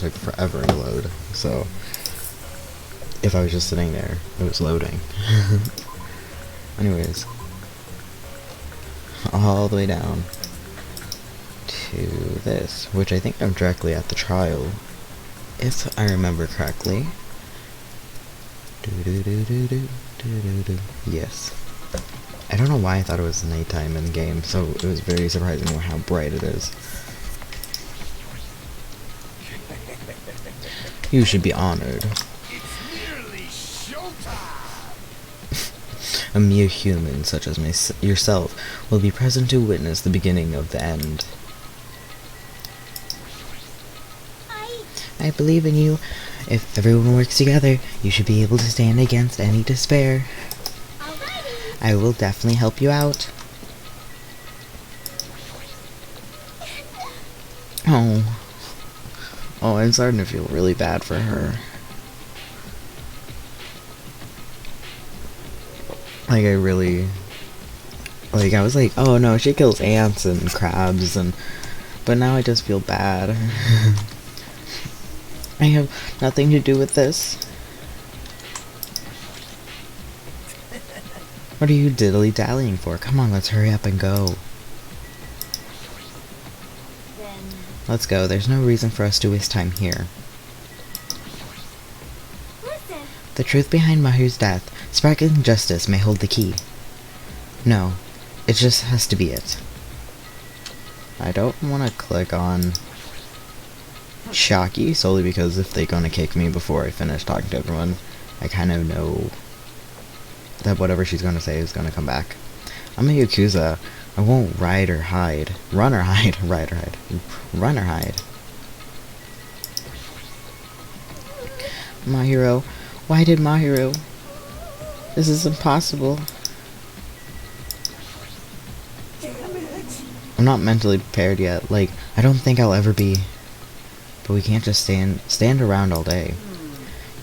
took forever to load. So if I was just sitting there, it was loading. Anyways, all the way down to this, which I think I'm directly at the trial, if I remember correctly. Yes. I don't know why I thought it was nighttime in the game, so it was very surprising how bright it is. You should be honored. A mere human such as yourself will be present to witness the beginning of the end. I believe in you. If everyone works together, you should be able to stand against any despair. Alrighty. I will definitely help you out. Oh. Oh, I'm starting to feel really bad for her. Like, I was like, oh no, she kills ants and crabs, but now I just feel bad. I have nothing to do with this. What are you diddly-dallying for? Come on, let's hurry up and go. Let's go. There's no reason for us to waste time here. Listen. The truth behind Mahiru's death, sparkling justice, may hold the key. No, it just has to be it. I don't want to click on Shocky, solely because if they're gonna kick me before I finish talking to everyone, I kind of know that whatever she's gonna say is gonna come back. I'm a Yakuza. I won't ride or hide. Run or hide. Ride or hide. Run or hide. Mahiru. Why did Mahiru? This is impossible. I'm not mentally prepared yet. Like, I don't think I'll ever be. But we can't just stand around all day.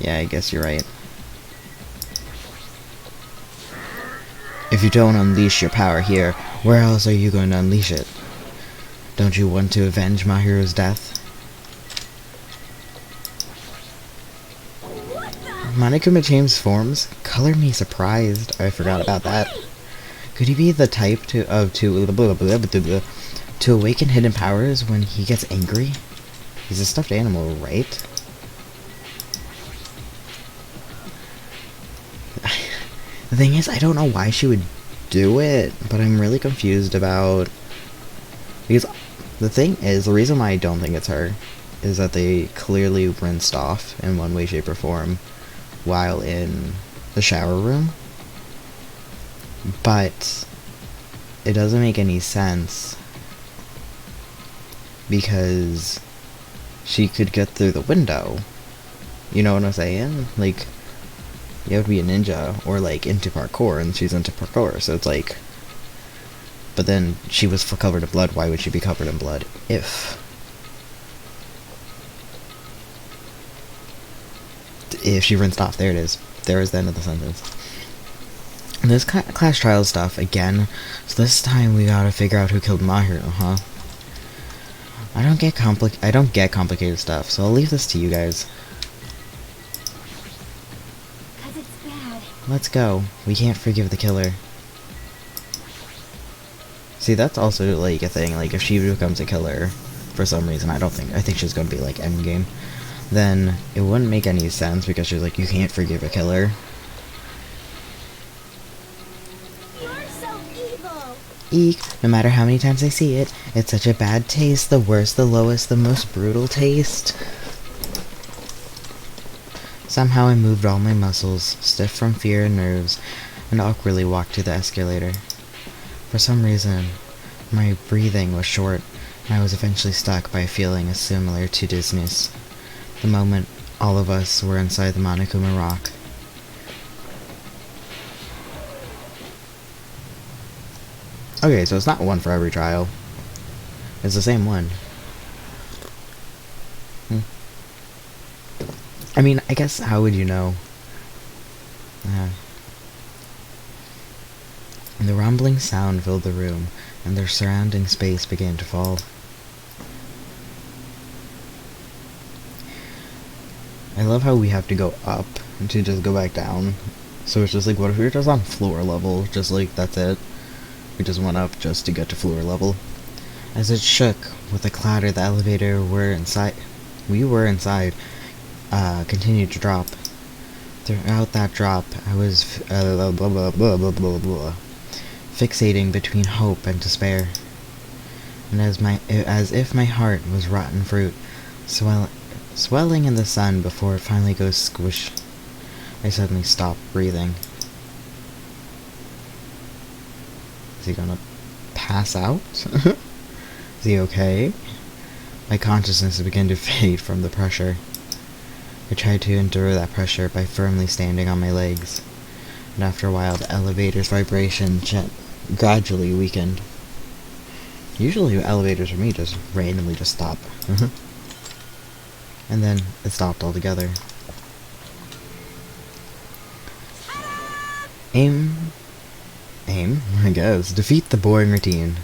Yeah, I guess you're right. If you don't unleash your power here, where else are you going to unleash it? Don't you want to avenge Mahiru's death? Monokuma changes forms? Color me surprised. I forgot about that. Could he be the type to awaken hidden powers when he gets angry? He's a stuffed animal, right? The thing is, I don't know why she would do it, but I'm really confused about... Because the thing is, the reason why I don't think it's her is that they clearly rinsed off in one way, shape, or form while in the shower room. But it doesn't make any sense because she could get through the window. You know what I'm saying? Like, you have to be a ninja or like into parkour, and she's into parkour, so it's like. But then she was covered in blood. Why would she be covered in blood if she rinsed off? There it is. There is the end of the sentence. This class trial stuff again. So this time we gotta figure out who killed Mahiru, huh? I don't get complicated stuff, so I'll leave this to you guys. Let's go. We can't forgive the killer. See, that's also like a thing. Like, if she becomes a killer for some reason, I think she's gonna be like endgame. Then it wouldn't make any sense because she's like, you can't forgive a killer. You're so evil. Eek! No matter how many times I see it, it's such a bad taste. The worst, the lowest, the most brutal taste. Somehow I moved all my muscles, stiff from fear and nerves, and awkwardly walked to the escalator. For some reason, my breathing was short, and I was eventually stuck by a feeling as similar to dizziness. The moment all of us were inside the Monokuma Rock. Okay, so it's not one for every trial. It's the same one. I mean, I guess, how would you know? The rumbling sound filled the room, and their surrounding space began to fall. I love how we have to go up to just go back down. So it's just like, what if we were just on floor level? Just like, that's it. We just went up just to get to floor level. As it shook with a clatter, the elevator we were inside, continued to drop. Throughout that drop, I was fixating between hope and despair, and as if my heart was rotten fruit, swelling in the sun before it finally goes squish. I suddenly stopped breathing. Is he gonna pass out? Is he okay? My consciousness began to fade from the pressure. I tried to endure that pressure by firmly standing on my legs, and after a while the elevator's vibration gradually weakened. Usually elevators for me just randomly just stop. And then it stopped altogether. Aim, I guess. Defeat the boring routine.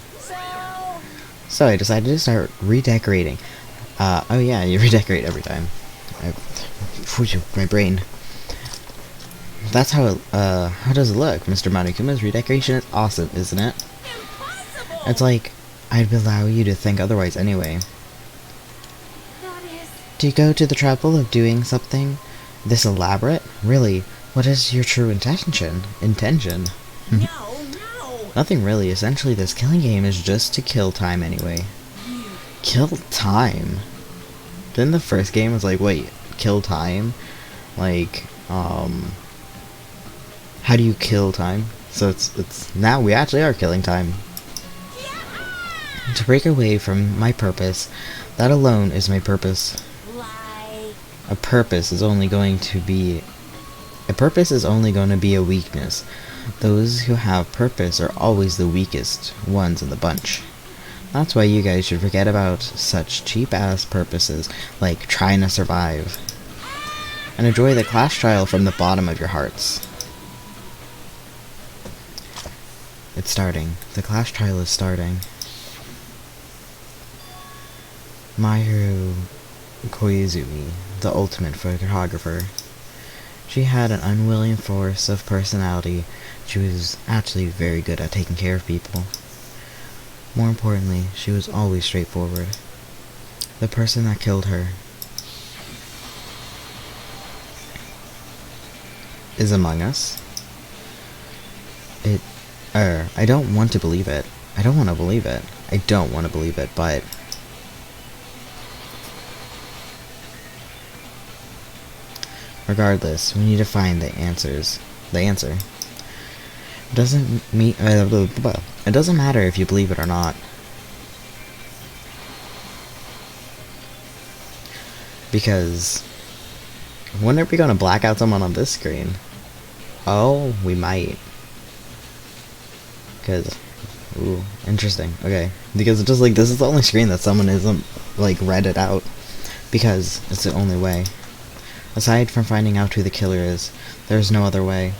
So I decided to start redecorating. Oh yeah, you redecorate every time. My brain. That's how does it look? Mr. Monokuma's redecoration is awesome, isn't it? Impossible! It's like, I'd allow you to think otherwise anyway. Do you go to the trouble of doing something this elaborate? Really, what is your true intention? No. Nothing really. Essentially, this killing game is just to kill time anyway. Kill time? Then the first game was like, wait, kill time? Like, how do you kill time? So it's now we actually are killing time. To break away from my purpose, that alone is my purpose. A purpose is only going to be a weakness. Those who have purpose are always the weakest ones in the bunch. That's why you guys should forget about such cheap-ass purposes like trying to survive. And enjoy the class trial from the bottom of your hearts. It's starting. The class trial is starting. Mahiru Koizumi, the ultimate photographer. She had an unwilling force of personality. She was actually very good at taking care of people. More importantly, she was always straightforward. The person that killed her is among us. I don't want to believe it. I don't want to believe it, but regardless, we need to find the answer. It doesn't matter if you believe it or not. Because when are we gonna black out someone on this screen? Oh, we might. Because, ooh, interesting. Okay, because it's just like this is the only screen that someone isn't like read it out, because it's the only way. Aside from finding out who the killer is, there's no other way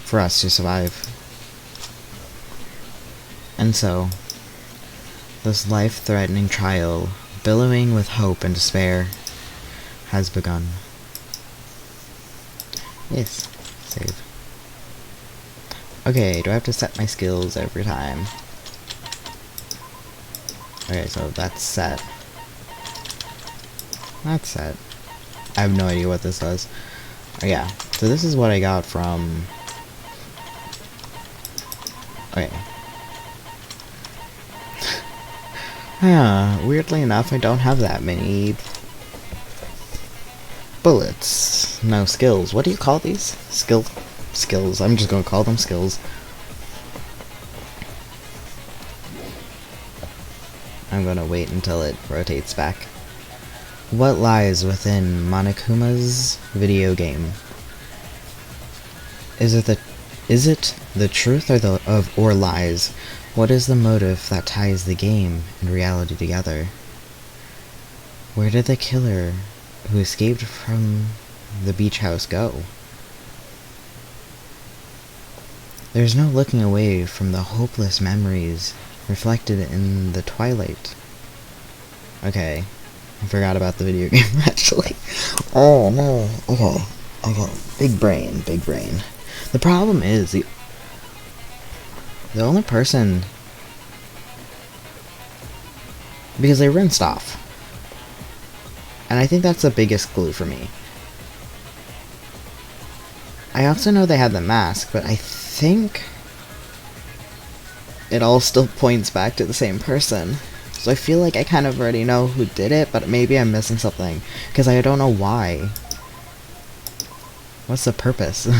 for us to survive. And so, this life-threatening trial, billowing with hope and despair, has begun. Yes, save. Okay, do I have to set my skills every time? Okay, so that's set. That's set. I have no idea what this does. Oh, yeah, so this is what I got from... Okay. Weirdly enough, I don't have that many bullets. No, skills. What do you call these? Skills. I'm just gonna call them skills. I'm gonna wait until it rotates back. What lies within Monokuma's video game? Is it the truth or lies? What is the motive that ties the game and reality together? Where did the killer who escaped from the beach house go? There's no looking away from the hopeless memories reflected in the twilight. Okay. I forgot about the video game, actually. Oh, no. Okay. Okay. Big brain. Big brain. The problem is, the only person... Because they rinsed off. And I think that's the biggest clue for me. I also know they had the mask, but I think it all still points back to the same person. So I feel like I kind of already know who did it, but maybe I'm missing something. Because I don't know why. What's the purpose? Now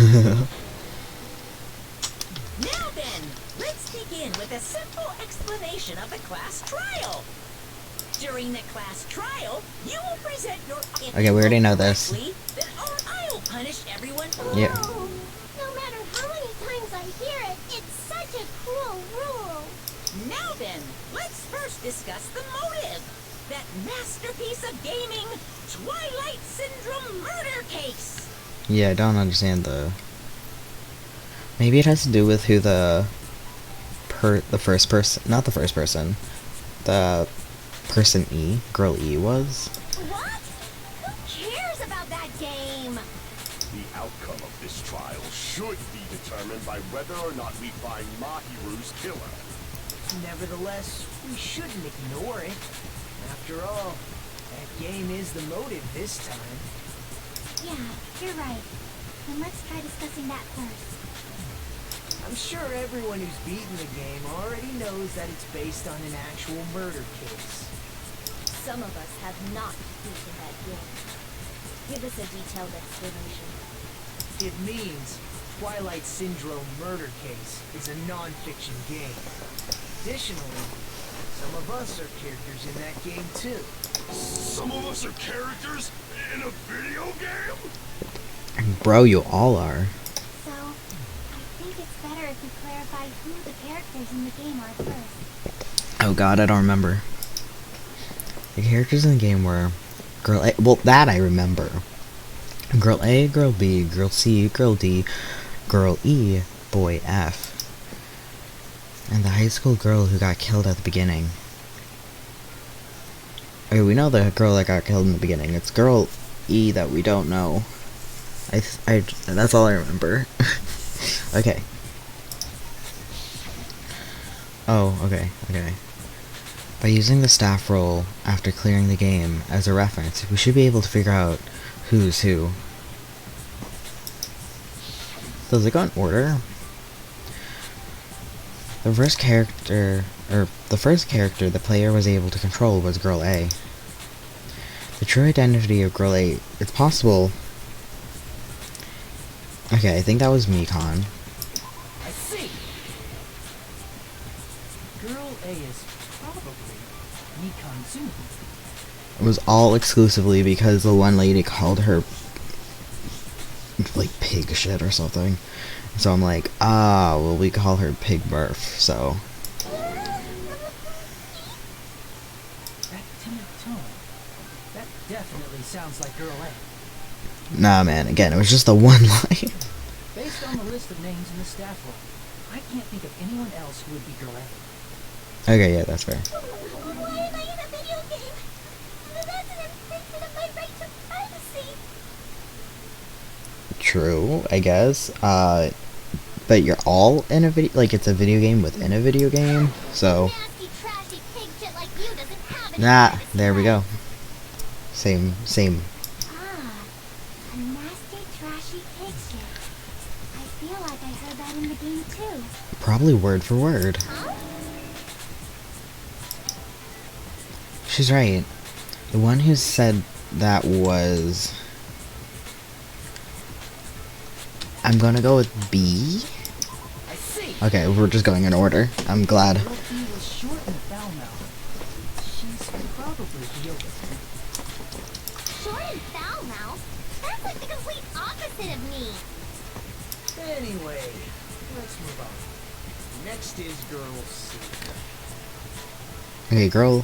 then, let's begin with a simple explanation of the class trial. During the class trial, you will present your... Okay, we already know this. Then I'll punish everyone. Yeah. Oh, no matter how many times I hear it, it's such a cruel rule. Now then, let's first discuss the motive. That masterpiece of gaming, Twilight Syndrome murder case. Yeah, I don't understand the... Maybe it has to do with who the first person... Not the first person. The person E, girl E, was. What? Who cares about that game? The outcome of this trial should be determined by whether or not we find Mahiru's killer. Nevertheless, we shouldn't ignore it. After all, that game is the motive this time. Yeah, you're right. Then let's try discussing that first. I'm sure everyone who's beaten the game already knows that it's based on an actual murder case. Some of us have not beaten that game. Give us a detailed explanation. It means Twilight Syndrome Murder Case is a non-fiction game. Additionally, some of us are characters in that game too. Some of us are characters in a video game? Bro, you all are. So, I think it's better if we clarify who the characters in the game are first. Oh god, I don't remember. The characters in the game were Girl A, well, that I remember. Girl A, Girl B, Girl C, Girl D, Girl E, Boy F. And the high school girl who got killed at the beginning. Okay, we know the girl that got killed in the beginning. It's Girl E that we don't know. That's all I remember. Okay. Oh, okay. By using the staff roll after clearing the game as a reference, we should be able to figure out who's who. Does it go in order? The first character the player was able to control was Girl A. The true identity of Girl A, it's possible... Okay, I think that was Mekon. I see! Girl A is probably Mekon. It was all exclusively because the one lady called her like pig shit or something. So I'm like, well, we call her Pig Murph, so. That timid tone. That definitely sounds like Girl A. Nah, man, again, it was just the one line. Based on the list of names in the staff roll, I can't think of anyone else who would be Girl A. Okay, yeah, that's fair. Why am I in a video game? That's an infringement of my right to privacy. True, I guess. But you're all in a video, like it's a video game within a video game, so. Nasty, trashy pig shit like you doesn't have any Nah, privacy there we go. rights. Same. Ah, a nasty, trashy pig shit. I feel like I heard that in the game too. Probably word for word. Huh? She's right. The one who said that was... I'm gonna go with B? I see! Okay, we're just going in order. I'm glad. Girl B was short and foul-mouthed. She's probably Hyoka. Short and foul mouth? That's like the complete opposite of me. Anyway, let's move on. Next is Girl C. Okay, girl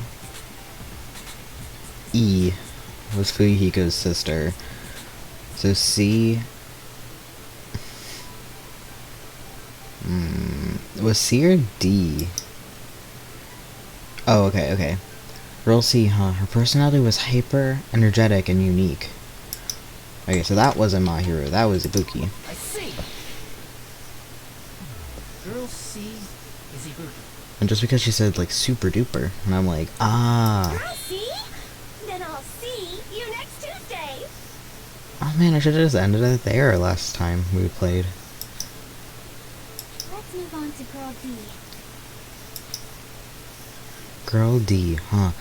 E was Fuyuhiko's sister. So C... was C or D? Oh, okay. Girl C, huh? Her personality was hyper, energetic, and unique. Okay, so that wasn't Mahiru, that was Ibuki. I see. Girl C is Ibuki. And just because she said, like, super duper, and I'm like, ah. Girl, see? Then I'll see you next Tuesday. Oh man, I should have just ended it there last time we played. Let's move on to Girl D. Girl D, huh?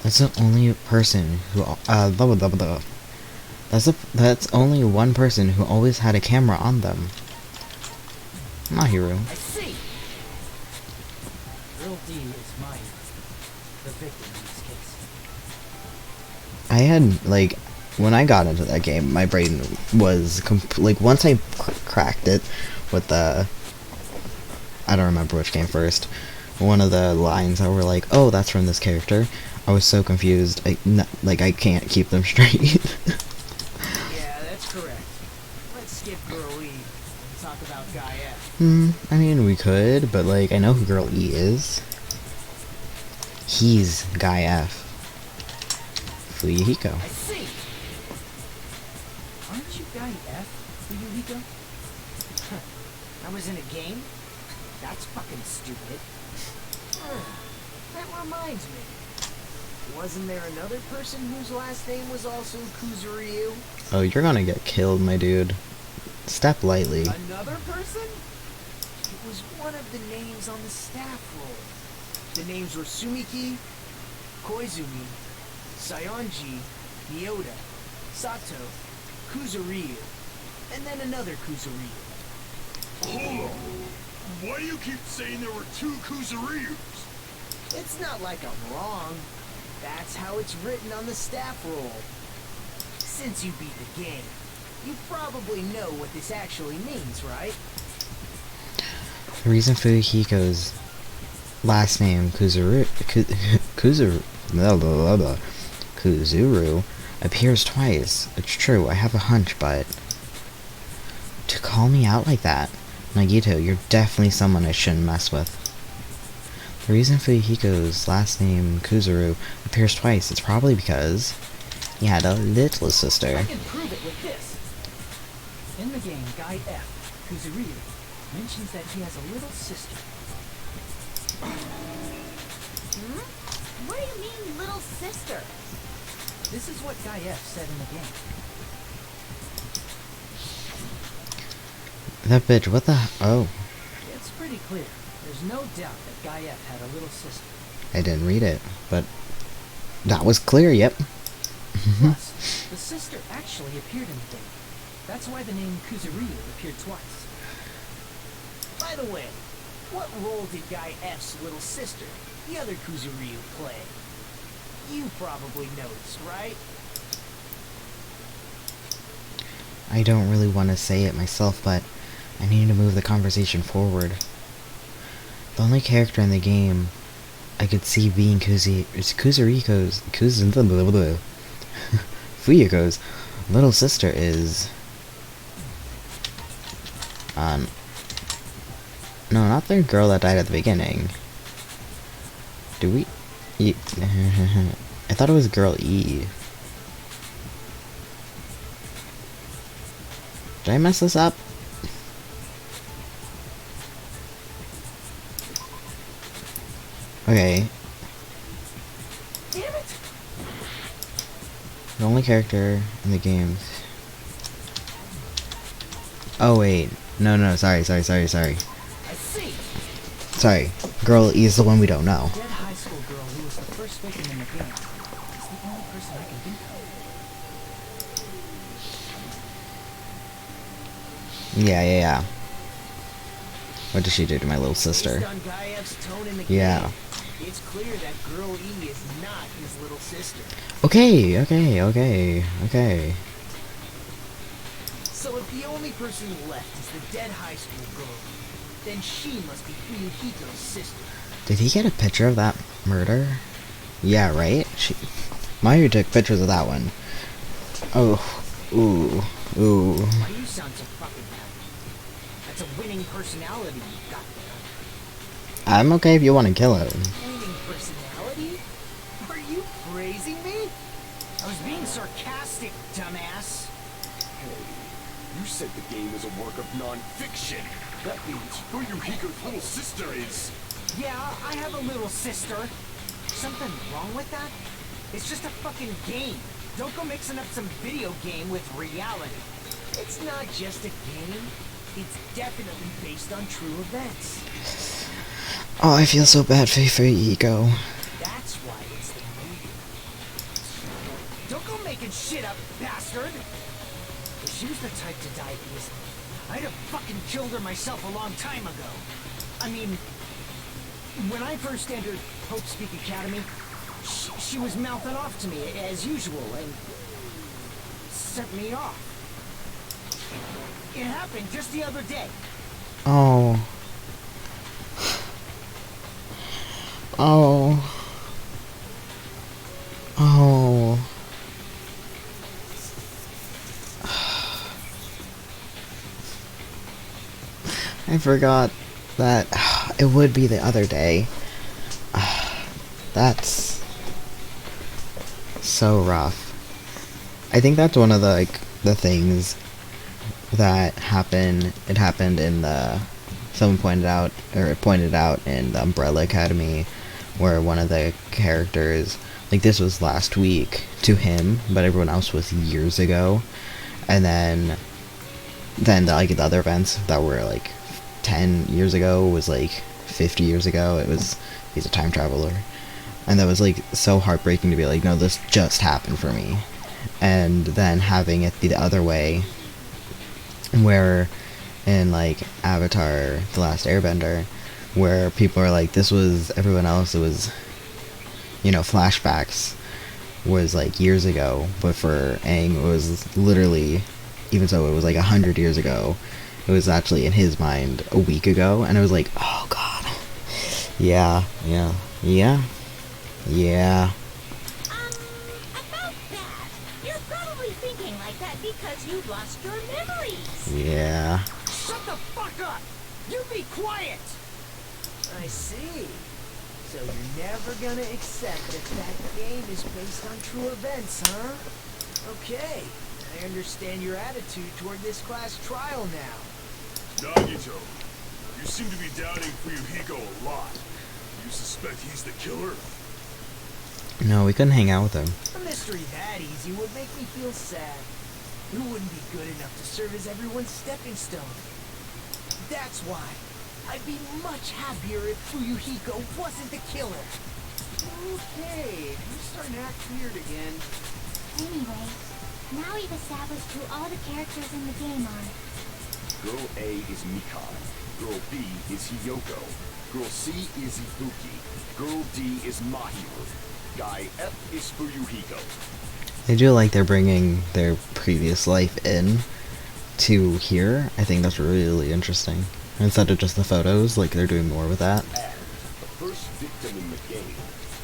That's the only person who, blah blah blah blah. That's only one person who always had a camera on them. Mahiru. I see. Girl D is mine. The victim in this case. I had, like, when I got into that game, my brain was, like, once I cracked it with the, I don't remember which came first, one of the lines that were like, oh, that's from this character, I was so confused, I can't keep them straight. Yeah, that's correct. Let's skip Girl E and talk about Guy F. I mean, we could, but, like, I know who Girl E is. He's Guy F. Fuyuhiko. I see. Aren't you Guy F, Fuyuhiko? I was in a game? That's fucking stupid. That reminds me. Wasn't there another person whose last name was also Kuzuryu? Oh, you're gonna get killed, my dude. Step lightly. Another person? It was one of the names on the staff roll. The names were Sumiki, Koizumi, Sayonji, Miyota, Sato, Kuzuryu, and then another Kuzuryu. Hold on. Why do you keep saying there were two Kuzuryus? It's not like I'm wrong. That's how it's written on the staff roll. Since you beat the game, you probably know what this actually means, right? The reason Fuyuhiko's last name Kuzuru appears twice. It's true, I have a hunch, but to call me out like that, Nagito, you're definitely someone I shouldn't mess with. The reason Fuyuhiko's last name Kuzuru appears twice, it's probably because he had a little sister. I can prove it with this. In the game, Guy F, Kuzuryu, mentions that he has a little sister. What do you mean, little sister? This is what Guy F said in the game. That bitch, what the oh. It's pretty clear. There's no doubt that Guy F had a little sister. I didn't read it, but that was clear, yep. Plus, the sister actually appeared in the game. That's why the name Kuzuryu appeared twice. By the way, what role did Guy F's little sister, the other Kuzuryu, play? You probably noticed, right? I don't really want to say it myself, but I need to move the conversation forward. The only character in the game I could see being Fuyuko's little sister is no, not the girl that died at the beginning. Do we? I thought it was girl E. Did I mess this up? Okay. Damn it! The only character in the game. Oh wait. No, sorry. I see! Sorry. Girl E is the one we don't know. Dead high school girl who was the first victim in the game. It's the only person I can think of. Yeah. What did she do to my little sister? Based on Guy F's tone in the Yeah. game, it's clear that Girl E is not his little sister. Okay. So if the only person left is the dead high school girl, then she must be Fuyuhiko's sister. Did he get a picture of that murder? Yeah, right? Mayu took pictures of that one. Oh. Ooh. Why you sound so fucking happy? That's a winning personality you got there. I'm okay if you want to kill it. Winning personality? Are you praising me? I was being sarcastic, dumbass. Hey, you said the game is a work of non-fiction. That means Fuyuhiko's little sister is... Yeah, I have a little sister. Something wrong with that? It's just a fucking game. Don't go mixing up some video game with reality. It's not just a game. It's definitely based on true events. Oh, I feel so bad for Ego. That's why it's the movie. Don't go making shit up, bastard! If she was the type to die easily, I'd have fucking killed her myself a long time ago. I mean, when I first entered Hope Speak Academy, she was mouthing off to me as usual and sent me off. It happened just the other day. Oh. Oh. Oh. I forgot that it would be the other day. That's so rough. I think that's one of the things that happened. It happened in the someone pointed out in the Umbrella Academy, where one of the characters, like, this was last week to him, but everyone else was years ago. And then the other events that were like 10 years ago was like 50 years ago. He's a time traveler. And that was like so heartbreaking to be like, no, this just happened for me. And then having it be the other way, where in like Avatar The Last Airbender, where people are like, this was everyone else, it was, flashbacks was like years ago, but for Aang it was literally, even so it was like 100 years ago, it was actually in his mind a week ago. And it was like, oh god, yeah. About that, you're probably thinking like that because you lost your memories. Yeah. Shut the fuck up! You be quiet! I see. So you're never gonna accept that game is based on true events, huh? Okay, I understand your attitude toward this class trial now. Nagito, you seem to be doubting Fuyuhiko a lot. You suspect he's the killer? No, we couldn't hang out with him. A mystery that easy would make me feel sad. You wouldn't be good enough to serve as everyone's stepping stone. That's why I'd be much happier if Fuyuhiko wasn't the killer. Okay, you're starting to act weird again. Anyway, now we've established who all the characters in the game are. Girl A is Mikan. Girl B is Hiyoko. Girl C is Ibuki. Girl D is Mahiru. Guy F is Fuyuhiko. I do like they're bringing their previous life in to here. I think that's really interesting. Instead of just the photos, like, they're doing more with that. And the first victim in the game,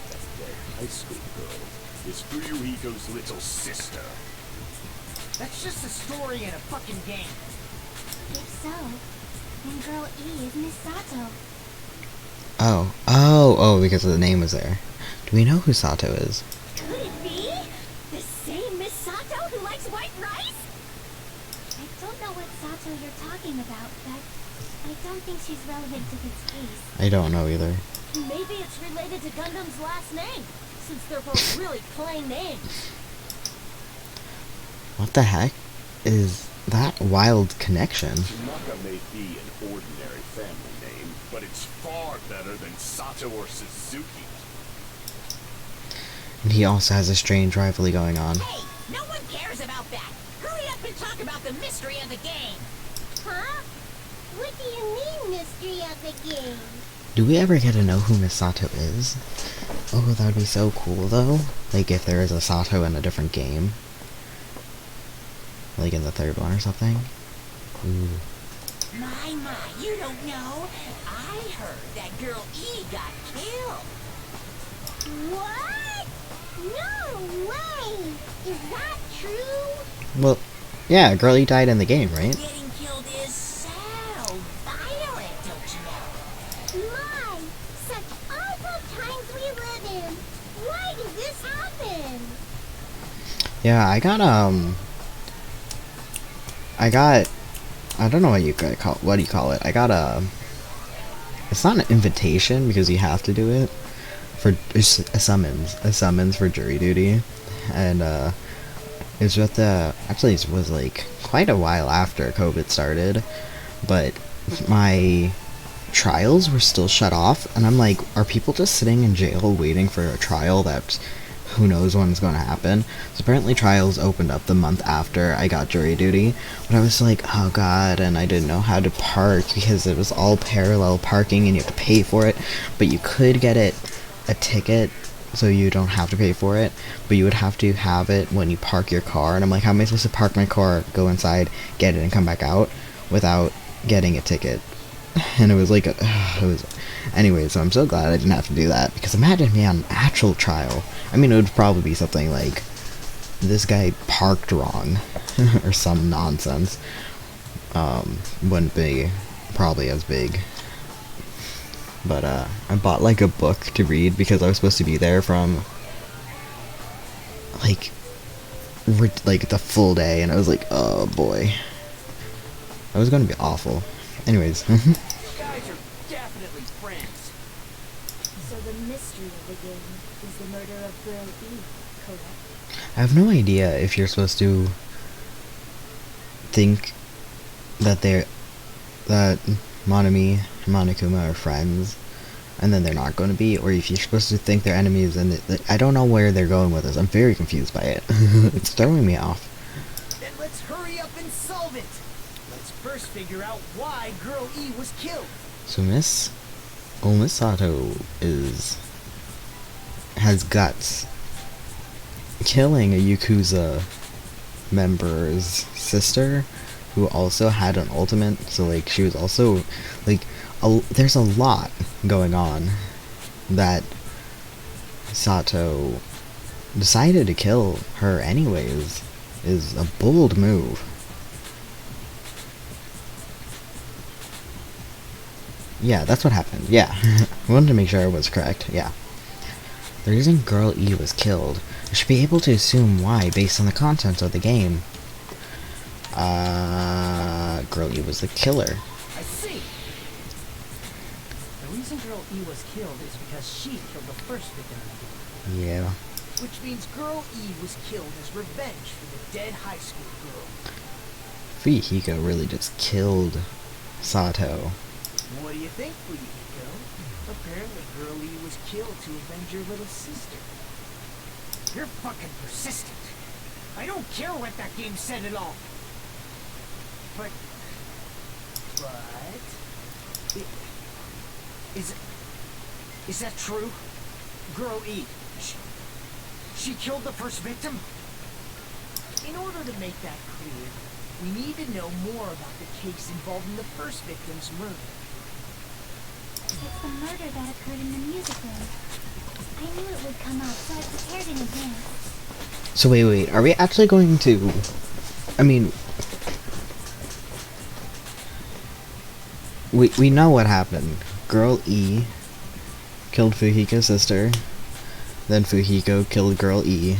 that dead high school girl, is Fuyuhiko's little sister. That's just a story in a fucking game. If so, then Girl E is Miss Sato. Oh, because the name was there. Do we know who Sato is? Could it be the same Miss Sato who likes white rice? I don't know what Sato you're talking about, but I don't think she's relevant to this case. I don't know either. Maybe it's related to Gundam's last name, since they're both really plain names. What the heck is that wild connection? Tanaka may be an ordinary family name, but it's far better than Sato or Suzuki. And he also has a strange rivalry going on. Hey, no one cares about that. Hurry up and talk about the mystery of the game. Huh? What do you mean, mystery of the game? Do we ever get to know who Miss Sato is? Oh, that would be so cool, though. Like, if there is a Sato in a different game. Like in the third one or something. Ooh. My, you don't know. I heard that Girl E got killed. What? No way! Is that true? Well, yeah, Girlie died in the game, right? Getting killed is so violent, don't you know? My, such awful times we live in. Why did this happen? Yeah, I don't know what you call, what do you call it? I got a, it's not an invitation because you have to do it, for it's a summons for jury duty, and it's with the, actually it was like quite a while after COVID started, but my trials were still shut off, and I'm like, are people just sitting in jail waiting for a trial that who knows when it's going to happen? So apparently trials opened up the month after I got jury duty, but I was like, oh god, and I didn't know how to park because it was all parallel parking and you have to pay for it, but you could get it a ticket so you don't have to pay for it, but you would have to have it when you park your car, and I'm like, how am I supposed to park my car, go inside, get it, and come back out without getting a ticket? And it was like it was, anyway, so I'm so glad I didn't have to do that, because imagine me on an actual trial. I mean, it would probably be something like, this guy parked wrong, or some nonsense. Wouldn't be probably as big. But I bought like a book to read because I was supposed to be there from like the full day, and I was like, oh boy, that was gonna be awful. Anyways. You guys are definitely friends. So the mystery of the game is the murder of Girl E, correct? I have no idea if you're supposed to think that Monami and Monokuma are friends, and then they're not going to be, or if you're supposed to think they're enemies, and I don't know where they're going with this. I'm very confused by it. It's throwing me off. Then let's hurry up and solve it. Let's first figure out why Girl E was killed. So Miss Sato has guts. Killing a Yakuza member's sister, who also had an ultimate, so like she was also like there's a lot going on that Sato decided to kill her anyways is a bold move. Yeah, that's what happened. Yeah. I wanted to make sure I was correct. Yeah. The reason Girl E was killed, I should be able to assume why based on the contents of the game. Girl E was the killer. I see. The reason Girl E was killed is because she killed the first victim in the game. Yeah. Which means Girl E was killed as revenge for the dead high school girl. Fuyuhiko really just killed Sato. What do you think, Fuyuhiko? Apparently Girl E was killed to avenge your little sister. You're fucking persistent. I don't care what that game said at all. But... Is that true? Girl E, she killed the first victim? In order to make that clear, we need to know more about the case involving the first victim's murder. It's the murder that occurred in the music room. I knew it would come up, so I prepared in advance. So wait, are we actually going to... I mean... We know what happened. Girl E killed Fuyuhiko's sister. Then Fuyuhiko killed Girl E.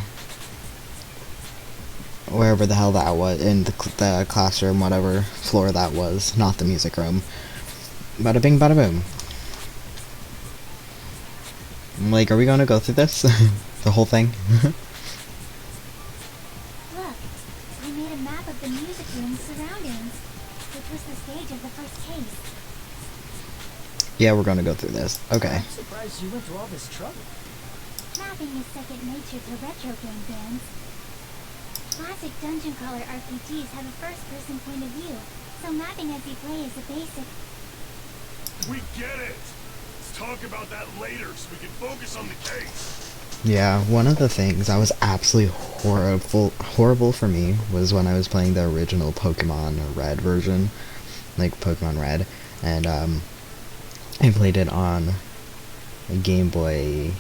Wherever the hell that was. In the classroom, whatever floor that was. Not the music room. Bada bing, bada boom. Like, are we gonna go through this? The whole thing? Look, I made a map of the music room's surroundings, which was the stage of the first case. Yeah, we're gonna go through this. Okay. I'm surprised you went to all this trouble. Mapping is second nature to retro game fans. Classic dungeon crawler RPGs have a first-person point of view, so mapping as you play is a basic. We get it! Let's talk about that later so we can focus on the case. Yeah, one of the things that was absolutely horrible for me was when I was playing the original Pokemon Red version, like Pokemon Red, and I played it on a Game Boy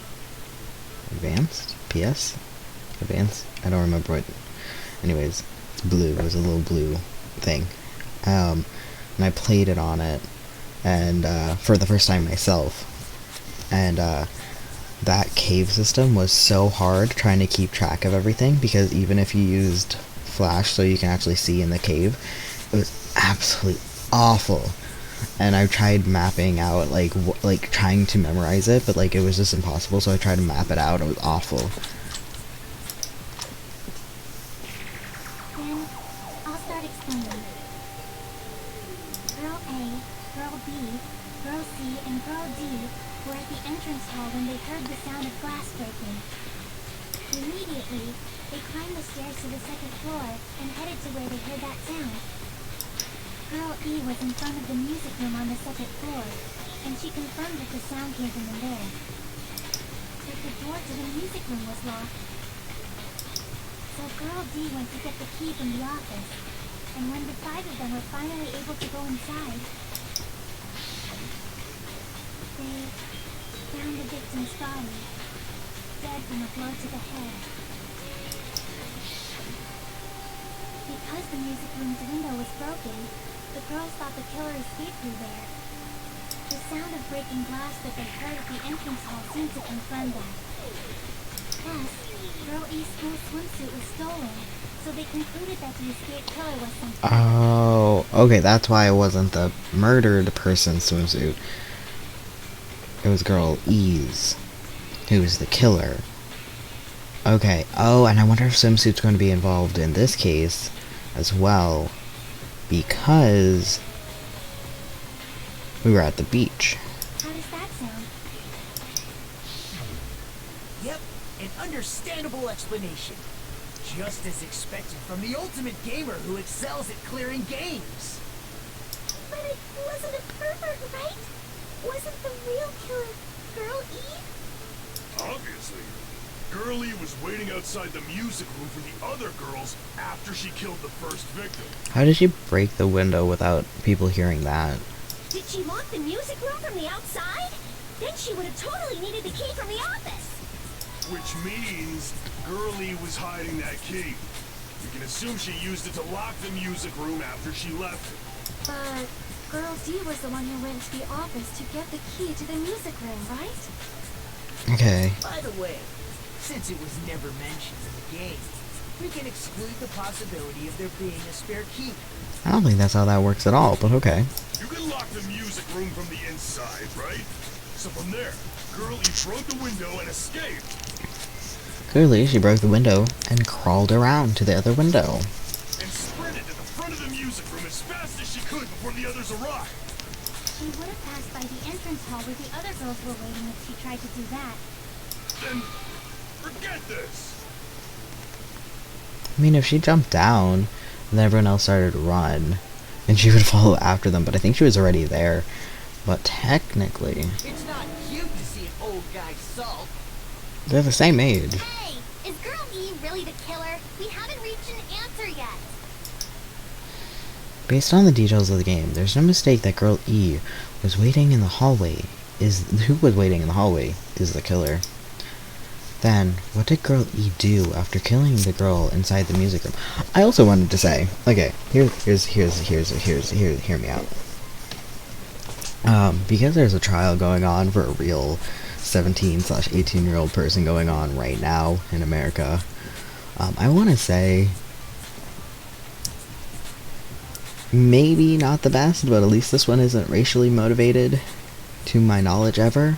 Advanced? PS? Advanced? I don't remember what. Anyways, it's blue. It was a little blue thing. And I played it on it, and for the first time myself. And that cave system was so hard trying to keep track of everything, because even if you used flash so you can actually see in the cave, it was absolutely awful. And I tried mapping out, like trying to memorize it, but like it was just impossible, so I tried to map it out. It was awful. Then, I'll start explaining. Girl A, Girl B, Girl C, and Girl D were at the entrance hall when they heard the sound of glass breaking. Immediately, they climbed the stairs to the second floor and headed to where they heard that sound. Girl E was in front of the music room on the second floor, and she confirmed that the sound came from in there. But the door to the music room was locked. So Girl D went to get the key from the office, and when the 5 of them were finally able to go inside, they found the victim's body, dead from a blow to the head. Because the music room's window was broken, the girls thought the killer escaped through there. The sound of breaking glass that they heard at the entrance hall seemed to confirm that. Plus, Girl E's school swimsuit was stolen, so they concluded that the escaped killer was some... Oh, okay, that's why it wasn't the murdered person's swimsuit. It was Girl E's, who was the killer. Okay, oh, and I wonder if swimsuit's going to be involved in this case as well, because we were at the beach. How does that sound? Yep, an understandable explanation. Just as expected from the ultimate gamer who excels at clearing games. But it wasn't a pervert, right? Wasn't the real killer Girl E? Obviously. Girlie was waiting outside the music room for the other girls after she killed the first victim. How did she break the window without people hearing that? Did she lock the music room from the outside? Then she would have totally needed the key from the office. Which means Girlie was hiding that key. We can assume she used it to lock the music room after she left it. But Girl D was the one who went to the office to get the key to the music room, right? Okay. By the way, since it was never mentioned in the game, we can exclude the possibility of there being a spare key. I don't think that's how that works at all, but okay. You can lock the music room from the inside, right? So from there, Girlie broke the window and escaped. Clearly, she broke the window and crawled around to the other window. And sprinted to the front of the music room as fast as she could before the others arrived. She would have passed by the entrance hall where the other girls were waiting if she tried to do that. Then, forget this. I mean, if she jumped down, and then everyone else started to run, and she would follow after them, but I think she was already there. But technically, It's not cute to see an old guy sulk. they're the same age. Hey, is Girl E really the killer? We haven't reached an answer yet. Based on the details of the game, there's no mistake that Girl E was waiting in the hallway. Who was waiting in the hallway is the killer. Then, what did Girl E do after killing the girl inside the music room? I also wanted to say, okay, hear me out. Because there's a trial going on for a real 17/18-year-old person going on right now in America, I want to say, maybe not the best, but at least this one isn't racially motivated, to my knowledge ever.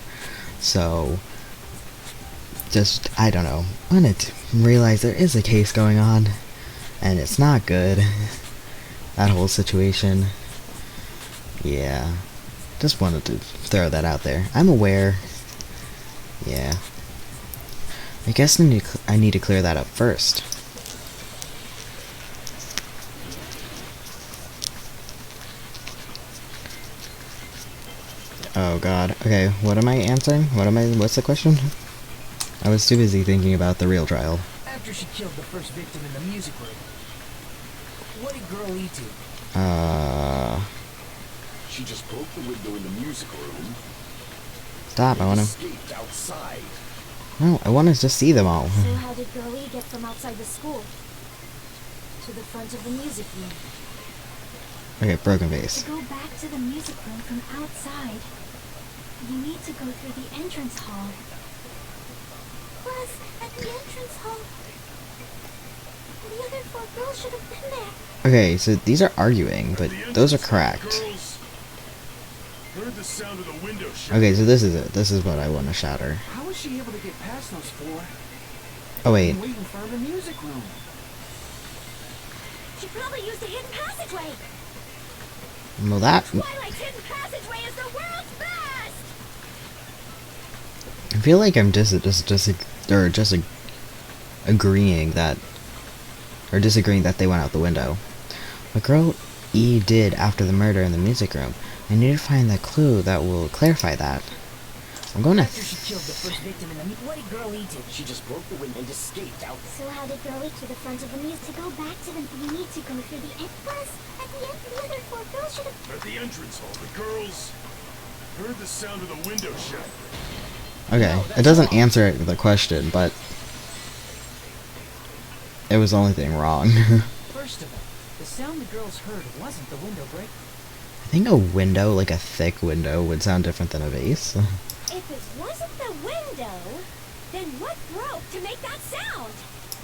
So, just, I don't know, I wanted to realize there is a case going on, and it's not good. That whole situation. Yeah. Just wanted to throw that out there. I'm aware. Yeah. I guess I need to clear that up first. Oh god. Okay, what am I answering? What's the question? I was too busy thinking about the real trial. After she killed the first victim in the music room, what did Girl E do? She just broke the window in the music room. Stop, I wanna... Escaped outside. No, I wanna just see them all. So how did Girl E get from outside the school to the front of the music room? Okay, broken vase. To go back to the music room from outside, you need to go through the entrance hall. at the entrance hall. The other 4 girls should have been there. Okay, so these are arguing, but those are correct. Girls, heard the sound of the window shut. Okay, so this is it. This is what I want to shatter. How was she able to get past those 4? Oh wait, Waiting for her in the music room. She probably used the hidden passageway. well that Twilight's hidden passageway is the world's best! I feel like I'm agreeing that, or disagreeing that they went out the window. What girl E did after the murder in the music room. I need to find the clue that will clarify that. I'm going to. After she killed the first victim in the what did Girl E do? She just broke the window and escaped out. So how did Girl E to the front of the music? To go back to them, we need to go through the end. Plus, at the end, the other 4 girls should have... At the entrance hall, the girls heard the sound of the window shut. Okay, it doesn't answer the question, but it was the only thing wrong. First of all, the sound the girls heard wasn't the window break. I think a window, like a thick window, would sound different than a vase. If it wasn't the window, then what broke to make that sound?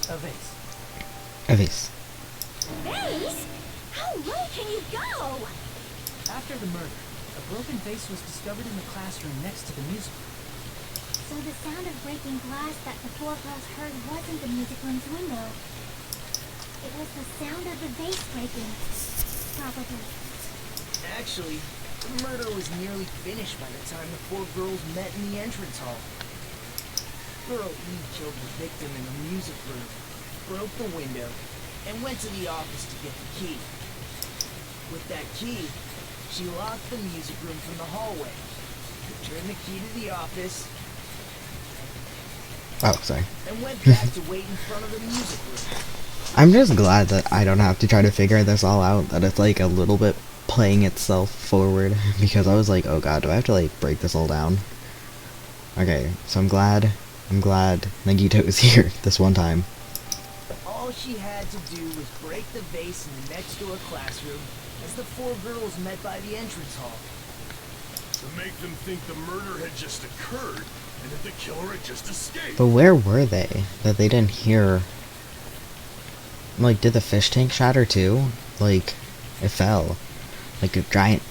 A vase. A vase. Vase? How low can you go? After the murder, a broken vase was discovered in the classroom next to the music room. So the sound of breaking glass that the 4 girls heard wasn't the music room's window. It was the sound of the vase breaking. Probably. Actually, the murder was nearly finished by the time the 4 girls met in the entrance hall. Girl E killed the victim in the music room, broke the window, and went to the office to get the key. With that key, she locked the music room from the hallway, returned the key to the office, Oh, sorry. and went back to wait in front of the music room. I'm just glad that I don't have to try to figure this all out, that it's like a little bit playing itself forward, because I was like, oh god, do I have to like break this all down? Okay, so I'm glad Nagito is here this one time. All she had to do was break the vase in the next door classroom as the 4 girls met by the entrance hall. To make them think the murder had just occurred and that the killer had just escaped. But where were they that they didn't hear? Like, did the fish tank shatter too? Like, it fell. Like a giant...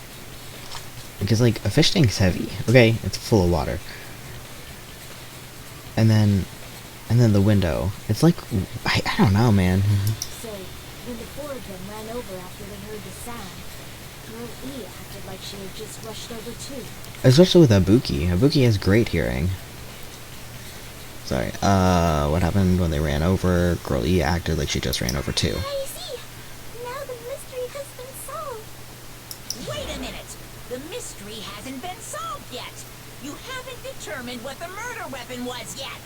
Because, like, a fish tank's heavy. Okay, it's full of water. And then the window. It's like... I don't know, man. So, when the 4 of them ran over after they heard the sound, Girl E acted like she had just rushed over too. Especially with Ibuki. Ibuki has great hearing. Sorry, what happened when they ran over? Girl E acted like she just ran over too. I see! Now the mystery has been solved! Wait a minute! The mystery hasn't been solved yet! You haven't determined what the murder weapon was yet!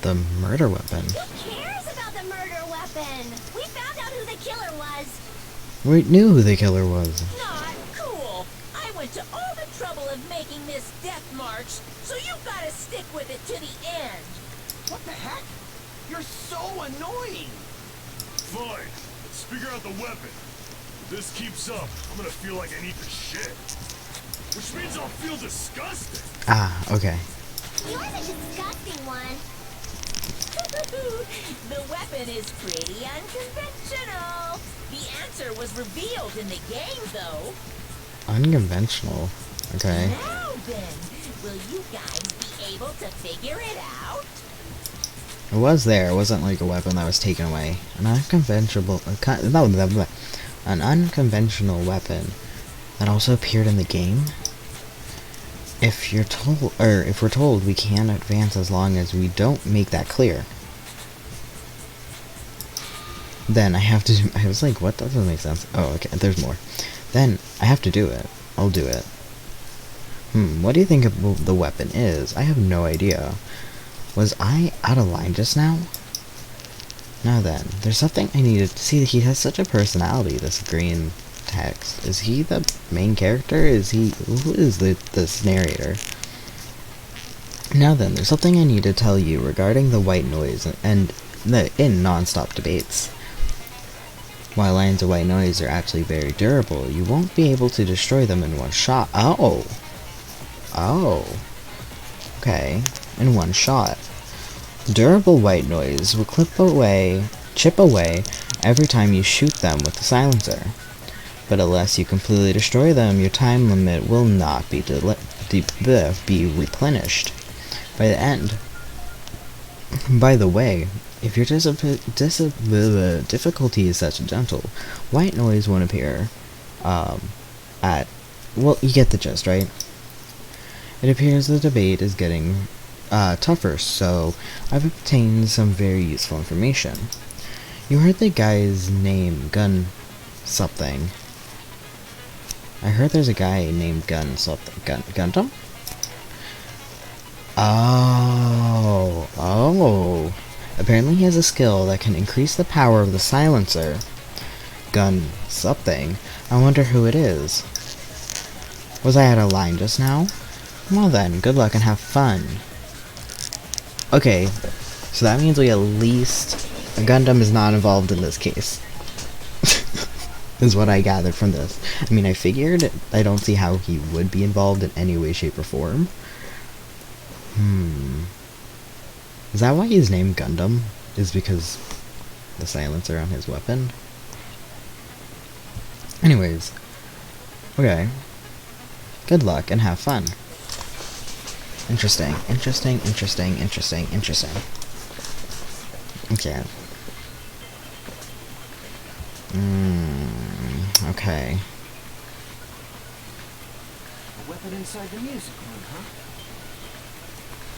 The murder weapon? Who cares about the murder weapon? We found out who the killer was! We knew who the killer was. Not cool! I went to all the trouble of making this death march, so you've gotta stick with it to the end! What the heck? You're so annoying! Fine, let's figure out the weapon. If this keeps up, I'm gonna feel like I need to shit. Which means I'll feel disgusting. Ah, okay. You're the disgusting one! The weapon is pretty unconventional! The answer was revealed in the game, though. Unconventional. Okay. Now then, will you guys be able to figure it out? It was there. It wasn't like a weapon that was taken away. An unconventional weapon that also appeared in the game. If we're told we can advance as long as we don't make that clear. Then I have to I was like, what? That doesn't make sense. Oh, okay, there's more. Then I have to do it. I'll do it. What do you think the weapon is? I have no idea. Was I out of line just now? Now then, there's something I needed to see. He has such a personality, this green text. Is he the main character? Who is this narrator? Now then, there's something I need to tell you regarding the white noise and in non-stop debates. While lines of white noise are actually very durable, you won't be able to destroy them in one shot. Oh. Okay. In one shot. Durable white noise will chip away every time you shoot them with the silencer. But unless you completely destroy them, your time limit will not be replenished by the end. By the way, if your difficulty is accidental, white noise won't appear well, you get the gist, right? It appears the debate is getting tougher, so I've obtained some very useful information. You heard the guy's name, Gun something. I heard there's a guy named Gun something. Gundam? Oh. Apparently he has a skill that can increase the power of the silencer. Gun something. I wonder who it is. Was I out of line just now? Well then, good luck and have fun. Okay, so that means we at least... Gundam is not involved in this case. Is what I gathered from this. I mean, I figured. I don't see how he would be involved in any way, shape, or form. Is that why he's named Gundam? Is because the silencer on his weapon? Anyways. Okay. Good luck and have fun. Interesting. Okay. Okay. A weapon inside the music room, huh?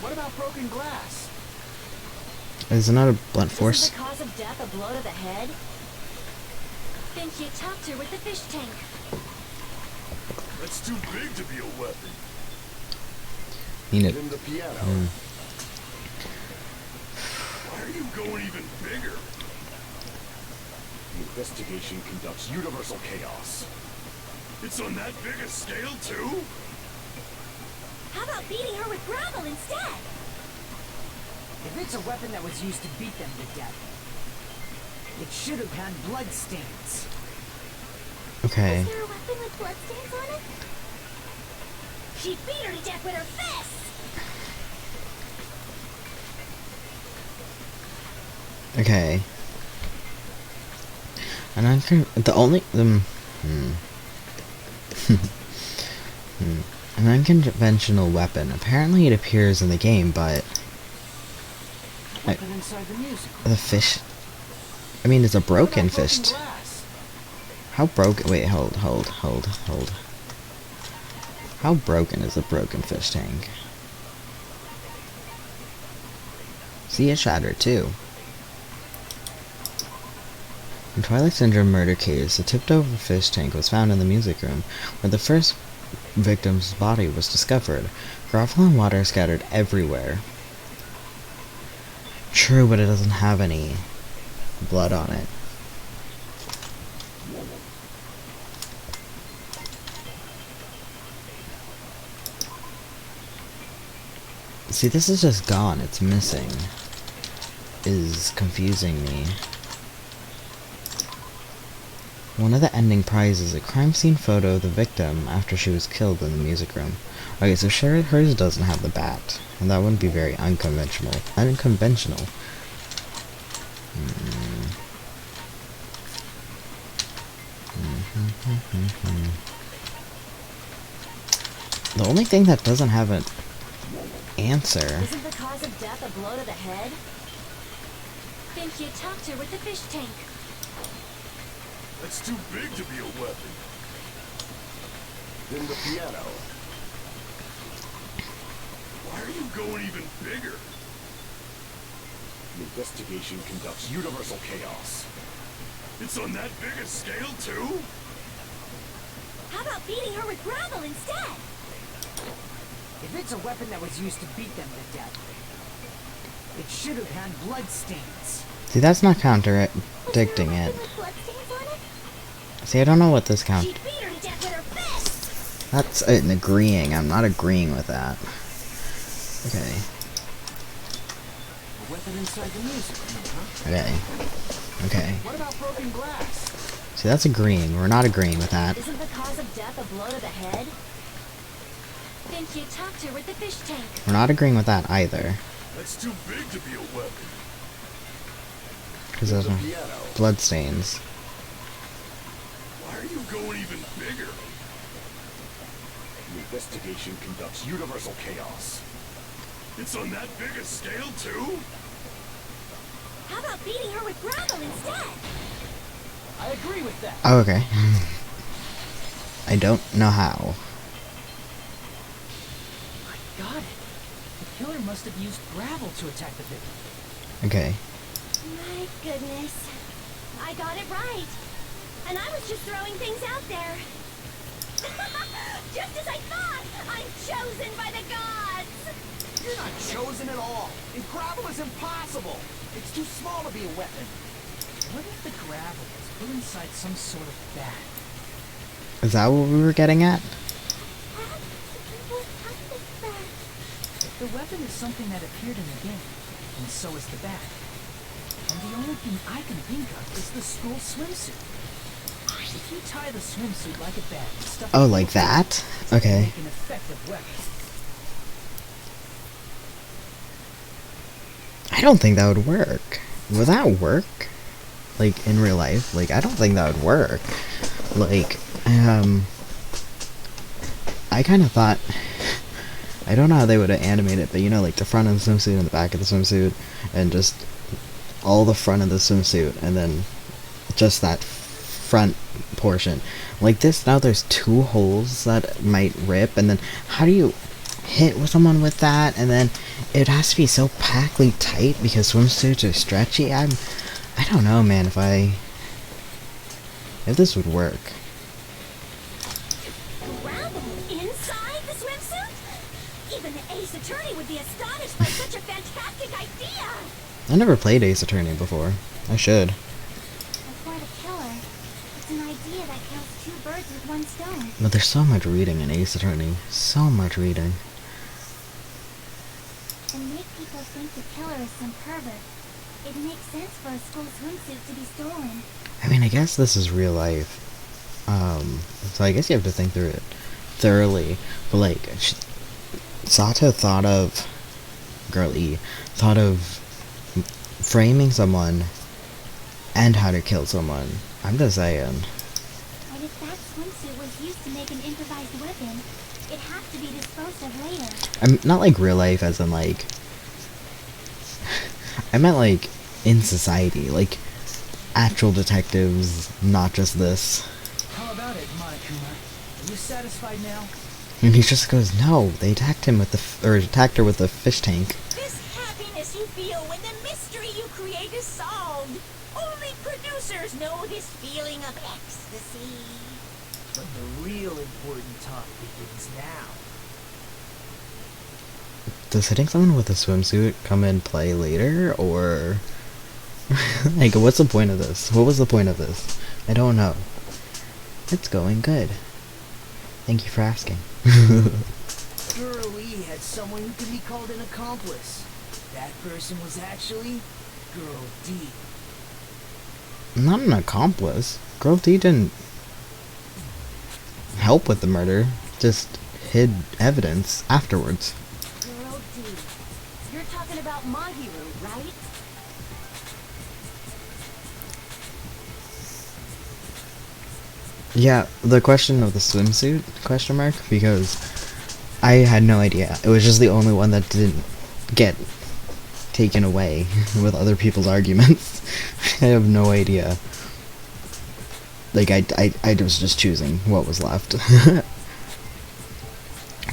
What about broken glass? Is it not a blunt force? Isn't the cause of death a blow to the head? Then you talked her with the fish tank. That's too big to be a weapon. Need it. In the piano. Why are you going even bigger? The investigation conducts universal chaos. It's on that big a scale, too? How about beating her with gravel instead? If it's a weapon that was used to beat them to death, it should have had blood stains. Okay. Is there a weapon with bloodstains on it? She beat her to death with her fists! Okay. And an unconventional weapon. Apparently it appears in the game, but Weapon inside the music room. the fish. I mean, it's a broken What about fish. glass? How broken? Wait, hold. How broken is a broken fish tank? See, it shattered too. In Twilight Syndrome murder case, a tipped-over fish tank was found in the music room, where the first victim's body was discovered. Gravel and water scattered everywhere. True, but it doesn't have any blood on it. See, this is just gone. It's missing. Is confusing me. One of the ending prizes is a crime scene photo of the victim after she was killed in the music room. Okay, so sure, hers doesn't have the bat, and that wouldn't be very unconventional. The only thing that doesn't have an answer. Isn't the cause of death a blow to the head? Then you talked her with the fish tank. That's too big to be a weapon. Then the piano. Why are you going even bigger? The investigation conducts universal chaos. It's on that big a scale, too? How about beating her with gravel instead? If it's a weapon that was used to beat them to death, it should have had blood stains. See, that's not contradicting it. With bloodstains on it? See, I don't know what this She count. beat her to death with her fists! That's an agreeing. I'm not agreeing with that. Okay. A weapon inside the music room, huh? Okay. Okay. What about broken glass? See, that's agreeing. We're not agreeing with that. Isn't the cause of death a blow to the head? Then you talked her with the fish tank. We're not agreeing with that either. That's too big to be a weapon. Because those The are piano. blood stains. Why are you going even bigger? The investigation conducts universal chaos. It's on that big a scale, too? How about beating her with gravel instead? I agree with that. Oh, okay. I don't know how. I got it. The killer must have used gravel to attack the victim. Okay. My goodness. I got it right. And I was just throwing things out there. Just as I thought! I'm chosen by the gods! You're not chosen at all. And gravel is impossible. It's too small to be a weapon. What if the gravel was put inside some sort of bag? Is that what we were getting at? What happened there? If the weapon is something that appeared in the game, and so is the bag. And the only thing I can think of is the school swimsuit. If you tie the swimsuit like a bag and stuff Oh, it like full of that? things, Okay. make an effective weapon. I don't think that would work. Would that work? Like, in real life? Like, I don't think that would work. Like, I kind of thought... I don't know how they would have animated it, but you know, like, the front of the swimsuit and the back of the swimsuit, and just all the front of the swimsuit, and then just that front portion. Like this, now there's two holes that might rip, and then how do you hit with someone with that? And then it has to be so packly tight because swimsuits are stretchy. I don't know, man, if this would work. Gravel inside the swimsuit? Even the Ace Attorney would be astonished by such a fantastic idea! I never played Ace Attorney before. I should. Before the killer, it's an idea that kills two birds with one stone. But there's so much reading in Ace Attorney. So much reading. And make people think the killer is some pervert. It makes sense for a school swimsuit to be stolen. I mean, I guess this is real life. So I guess you have to think through it thoroughly. But like, Sato thought of... Girl E thought of framing someone and how to kill someone. I'm just saying. And if that swimsuit was used to make an improvised weapon, it has to be disposed of later. I'm not like real life as in like... I meant like in society. Like actual detectives, not just this. How about it, Monokuma? Are you satisfied now? And he just goes, no, they attacked him with attacked her with a fish tank. This happiness you feel when the mystery you create is solved. Only producers know this feeling of ecstasy. But the real important talk begins now. Does hitting someone with a swimsuit come in play later, or... like, what's the point of this? What was the point of this? I don't know. It's going good. Thank you for asking. Girl E had someone who could be called an accomplice. That person was actually Girl D. Not an accomplice. Girl D didn't help with the murder, just hid evidence afterwards. Girl D. You're talking about Mahiru, right? Yeah, the question of the swimsuit, question mark, because I had no idea. It was just the only one that didn't get taken away with other people's arguments. I have no idea. Like, I was just choosing what was left.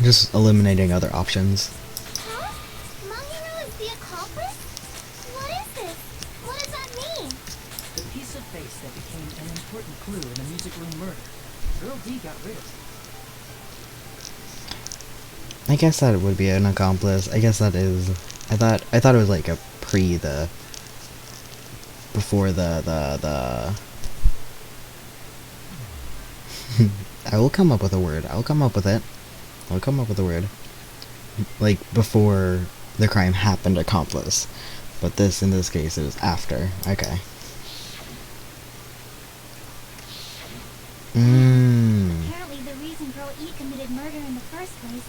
Just eliminating other options. Huh? Mahiru is the accomplice? What is this? What does that mean? The piece of face that became an important clue in the music room murder. Girl D got rid of it. I guess that would be an accomplice. I guess that is... I thought it was like a before the I will come up with a word. I'll come up with it. I'll come up with a word. Like, before the crime happened, accomplice. But this, in this case, it was after. Okay. Apparently the reason Girl E committed murder in the first place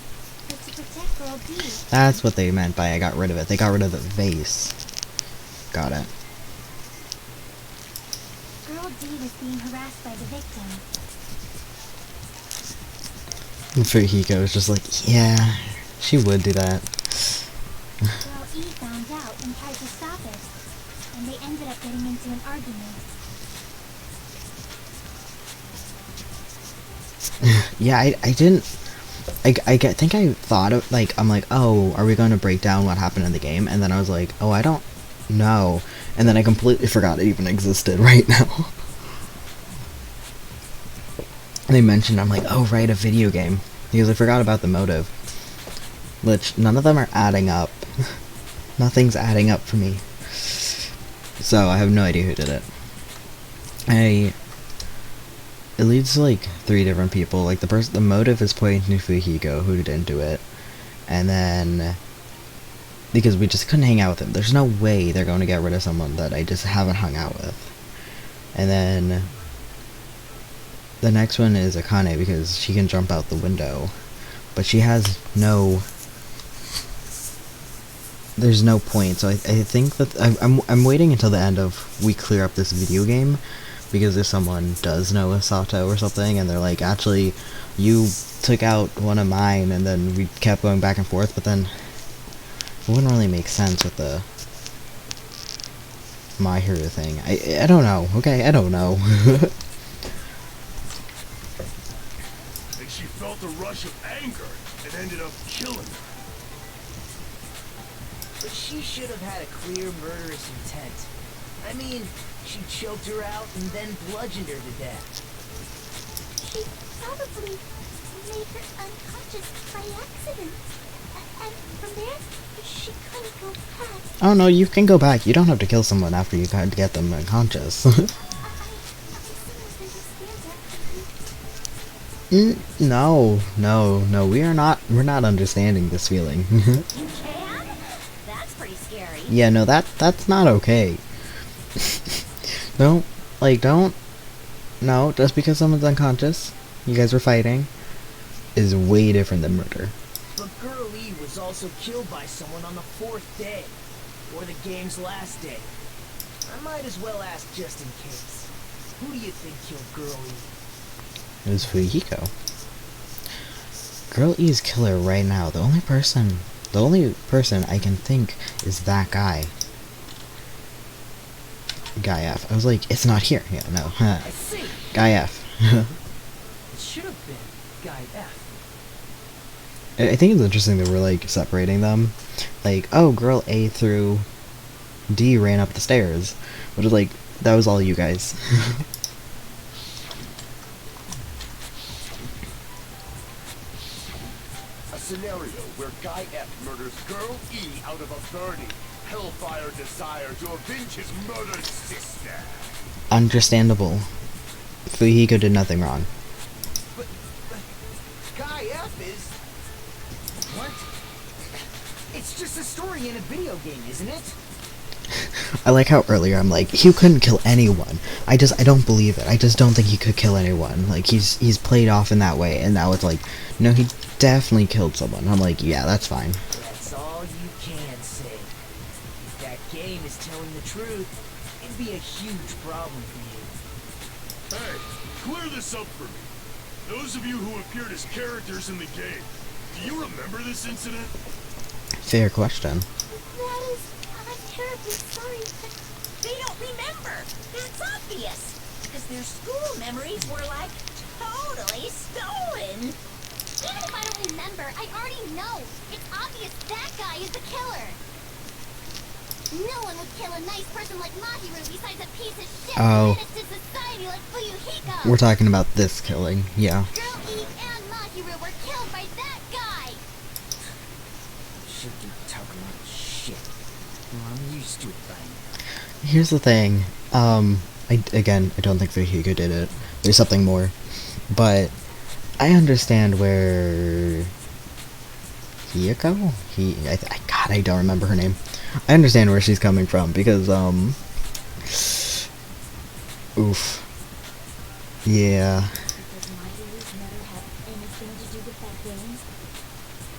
was to protect Girl D. That's what they meant by I got rid of it. They got rid of the vase. Got it. Girl D was being harassed by the victim. And Fujiko was just like, yeah, she would do that. Girl E found out and tried to stop it, and they ended up getting into an argument. Yeah, I didn't. Think I thought of, like, I'm like, oh, are we going to break down what happened in the game? And then I was like, oh, I don't know. And then I completely forgot it even existed right now. They mentioned, I'm like, oh, right, a video game. Because I forgot about the motive. Which, none of them are adding up. Nothing's adding up for me. So, I have no idea who did it. It leads to, like, 3 different people. Like, the motive is pointing to Fujiko, who didn't do it. And then, because we just couldn't hang out with him. There's no way they're going to get rid of someone that I just haven't hung out with. And then, the next one is Akane, because she can jump out the window. But she has no... There's no point, so I think that... I'm waiting until the end of we clear up this video game, because if someone does know a Sato or something, and they're like, actually, you took out one of mine, and then we kept going back and forth, but then it wouldn't really make sense with the My Hero thing. I don't know, okay? I don't know. And she felt a rush of anger and ended up killing her. But she should have had a clear murderous intent. I mean, she choked her out and then bludgeoned her to death. She probably made her unconscious by accident. And from there, she couldn't go back. Oh no, you can go back. You don't have to kill someone after you get them unconscious. I No, we're not understanding this feeling. You can? That's pretty scary. Yeah, no, that's not okay. No, just because someone's unconscious, you guys were fighting, is way different than murder. But Girl E was also killed by someone on the 4th day, or the game's last day. I might as well ask just in case. Who do you think killed Girl E? It was Fujiko. Girl E's killer right now. The only person I can think is that guy. Guy F. I was like, it's not here. Yeah, no. I see. Guy F. It should have been Guy F. I think it's interesting that we're, like, separating them. Like, oh, girl A through D ran up the stairs. But it's like, that was all you guys. A scenario where Guy F murders Girl E out of a burning, hellfire desire to avenge his murdered sister. Understandable. Fujiko did nothing wrong. But Guy F is... What? It's just a story in a video game, isn't it? I like how earlier I'm like, he couldn't kill anyone. I don't believe it. I just don't think he could kill anyone. Like, he's played off in that way, and now it's like, no, he definitely killed someone. I'm like, yeah, that's fine. That's all you can say. If that game is telling the truth, it'd be a huge problem for you. Hey, clear this up for me. Those of you who appeared as characters in the game, do you remember this incident? Fair question. That is, I'm terribly sorry, but They don't remember. That's obvious. Because their school memories were like totally stolen. even if I don't remember, I already know. It's obvious that guy is the killer. No one would kill a nice person like Mahiru besides a piece of shit Oh. menace to society like Fuyuhiko. We're talking about this killing, yeah. Girl E and Mahiru were killed by that guy. Should be talking about shit. Well, I'm used to it by now. Here's the thing. I don't think Fujiko did it. There's something more. But I understand where Hiyoko? I don't remember her name. I understand where she's coming from because oof. Yeah. Because Mahiru's never had anything to do with that game.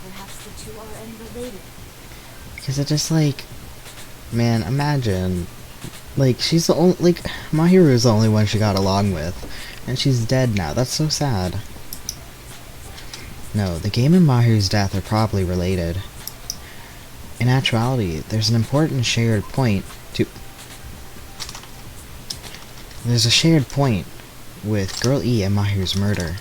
Perhaps Because it just like, man, imagine, like, she's the only, like, Mahiru is the only one she got along with, and she's dead now. That's so sad. No, the game and Mahiru's death are probably related. In actuality, there's an important shared point to... There's a shared point with Girl E and Mahiru's murder.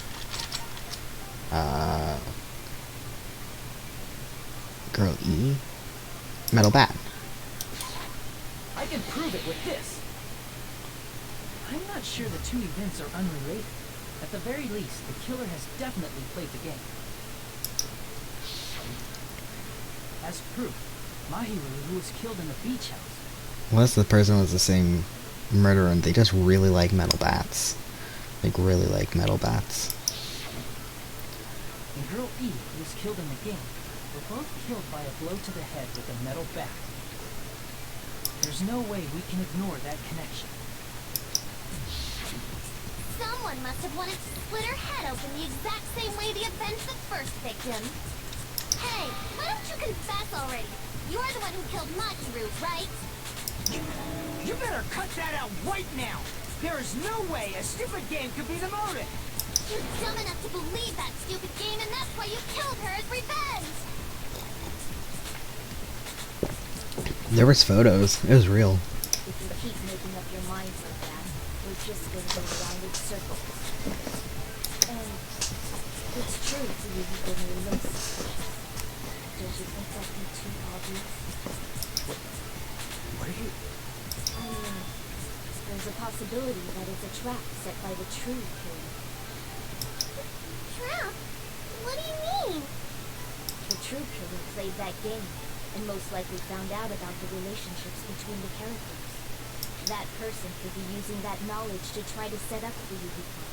Girl E? Metal Bat. I can prove it with this. I'm not sure the two events are unrelated. At the very least, the killer has definitely played the game. As proof, Mahiru, who was killed in the beach house. Unless the person was the same murderer and they just really like metal bats. Like, really like metal bats. And Girl E, who was killed in the game, were both killed by a blow to the head with a metal bat. There's no way we can ignore that connection. Someone must have wanted to split her head open the exact same way they avenged the first victim. Hey, why don't you confess already? You're the one who killed Mahiru, right? You better cut that out right now! There is no way a stupid game could be the motive! You're dumb enough to believe that stupid game, and that's why you killed her as revenge! There was photos. It was real. If you keep making up your minds like that, we're just gonna go around in circles. And it's true to you people who listen. Don't you think that'd be too obvious? What are you... I mean, there's a possibility that it's a trap set by the true killer. Trap? What do you mean? The true killer played that game, and most likely found out about the relationships between the characters. That person could be using that knowledge to try to set up the Yukiko.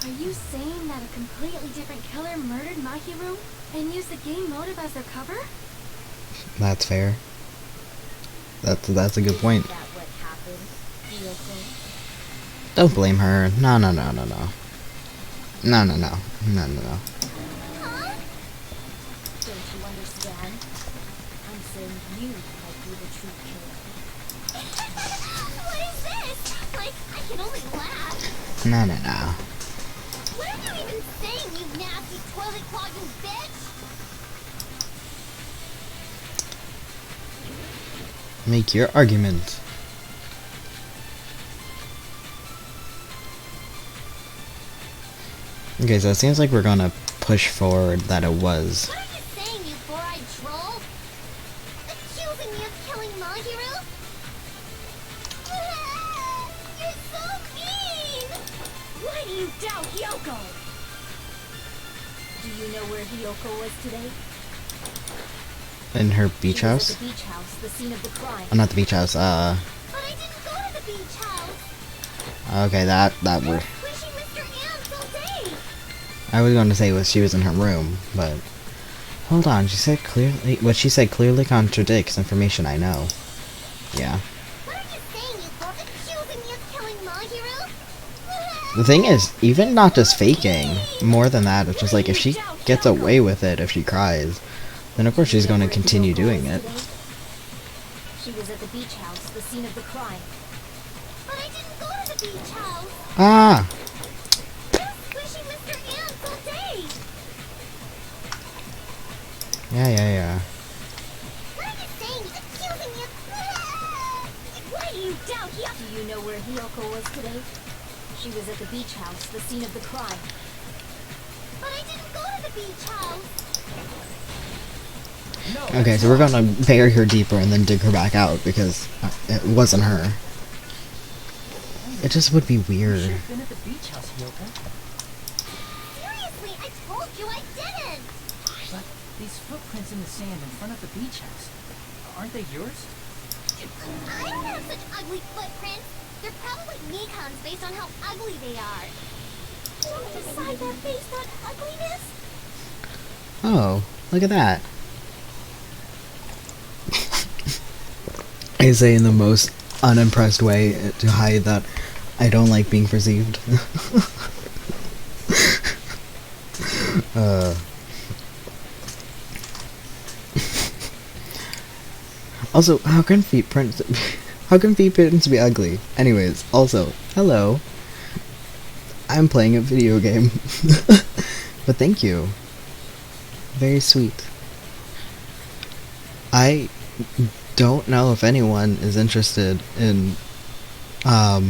Are you saying that a completely different killer murdered Mahiru and used the game motive as their cover? That's fair. That's a good point. Is that what happened, Yoko? Don't blame her. No. No. Huh? Don't you understand? I'm saying you might be the true killer. What is this? Like, I can only laugh. No. What are you even saying, you nasty toilet-clogging bitch? Make your argument. Okay, so it seems like we're gonna push forward that it was. What are you saying, you four-eyed troll? Accusing me of killing Mahiru? You're so mean! Why do you doubt Hyoko? Do you know where Hyoko was today? In her beach She was house? at the beach house, the scene of the crime. Oh, not the beach house, But I didn't go to the beach house. okay, that word. Wishing Mr. Ants all day. I was going to say she was in her room, but hold on, she said clearly, what she said clearly contradicts information I know. Yeah. What are you saying, you four? Accusing me of killing Mahiru? The thing is, even not just faking, more than that, it's just like if she gets away with it, if she cries, then of course she's going to continue doing it. She was at the beach house, the scene of the crime. But I didn't go to the beach house. Ah! Just wishing Mr. Ants all day. Yeah. What are you saying? Accusing me of... Why do you doubt Hyoko? Do you know where Hyoko was today? She was at the beach house, the scene of the crime. But I didn't go to the beach house. No, Okay, so we're gonna bury her deeper and then dig her back out because it wasn't her. It just would be you weird. should have been at the beach house, Hyoko. Seriously, I told you I didn't. But these footprints in the sand in front of the beach house, aren't they yours? I don't have such ugly footprints. They're probably Nikon's based on how ugly they are. Don't decide that based on ugliness. Oh, look at that. I say in the most unimpressed way to hide that I don't like being perceived. Also, how can feet prints how can feet prints be ugly? Anyways, also, hello. I'm playing a video game. But thank you. Very sweet. I don't know if anyone is interested in I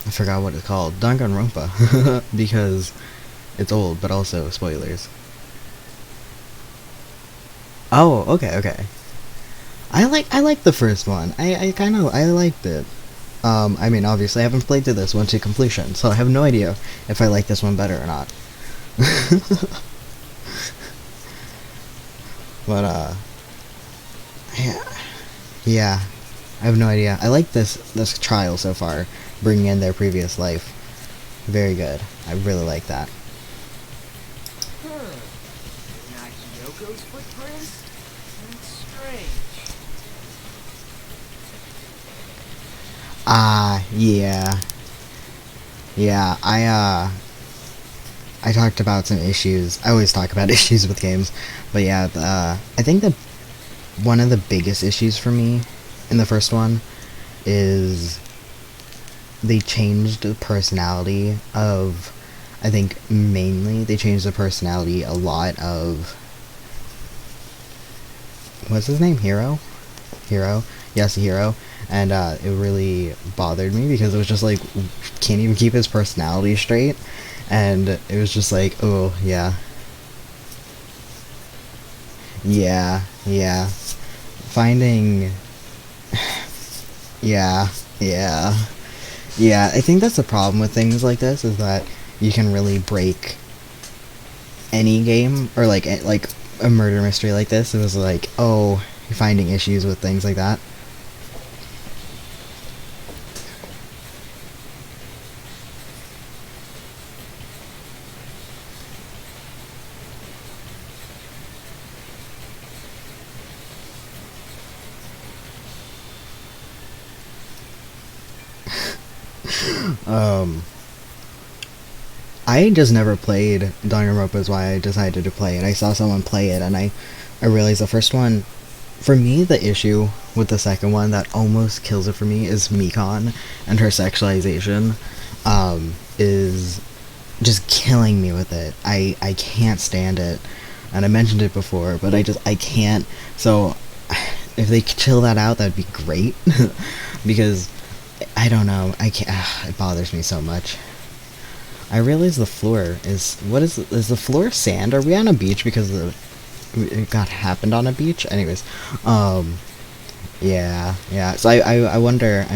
forgot what it's called. Danganronpa. Because it's old, but also spoilers. Oh, okay. I like the first one. I liked it. I mean, obviously I haven't played through this one to completion, so I have no idea if I like this one better or not. But yeah, I have no idea. I like this trial so far, bringing in their previous life. Very good. I really like that. Not Yoko's footprints? That's strange. Yeah, I talked about some issues. I always talk about issues with games, but yeah, I think that one of the biggest issues for me in the first one is they changed the personality of, I think mainly they changed the personality a lot of, what's his name? Hero? Yes, Hero. And it really bothered me because it was just like, can't even keep his personality straight. And it was just like, oh, yeah. Finding... Yeah, I think that's the problem with things like this, is that you can really break any game, or like a murder mystery like this. It was like, oh, you're finding issues with things like that. I just never played Danganronpa, is why I decided to play it. I saw someone play it, and I realized the first one, for me, the issue with the second one that almost kills it for me is Mikon, and her sexualization is just killing me with it. I can't stand it, and I mentioned it before, but I can't. So if they could chill that out, that'd be great. Because I don't know, I can't. It bothers me so much. I realize the floor is the floor sand? Are we on a beach because it got happened on a beach? Anyways, yeah. So I wonder.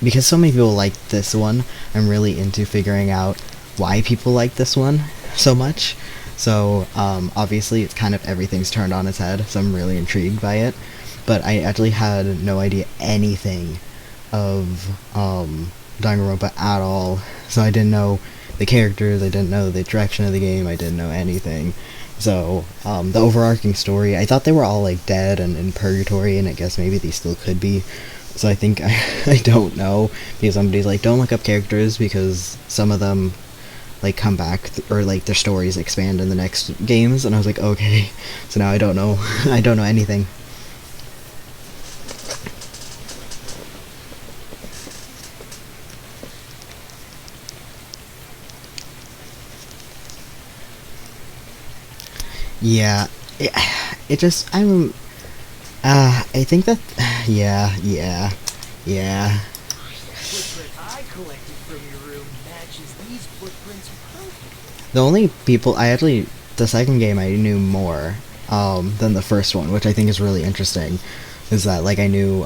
Because so many people like this one. I'm really into figuring out why people like this one so much. So obviously, it's kind of everything's turned on its head. So I'm really intrigued by it. But I actually had no idea anything of Danganronpa at all. So I didn't know the characters, I didn't know the direction of the game, I didn't know anything. So, the overarching story, I thought they were all, like, dead and in purgatory, and I guess maybe they still could be. So I think, I don't know, because somebody's like, don't look up characters, because some of them, like, come back, or, like, their stories expand in the next games, and I was like, okay. So now I don't know, I don't know anything. Yeah, I think that, yeah. Footprint I collected from your room matches these footprints perfect. The only people, the second game I knew more, than the first one, which I think is really interesting, is that, like, I knew,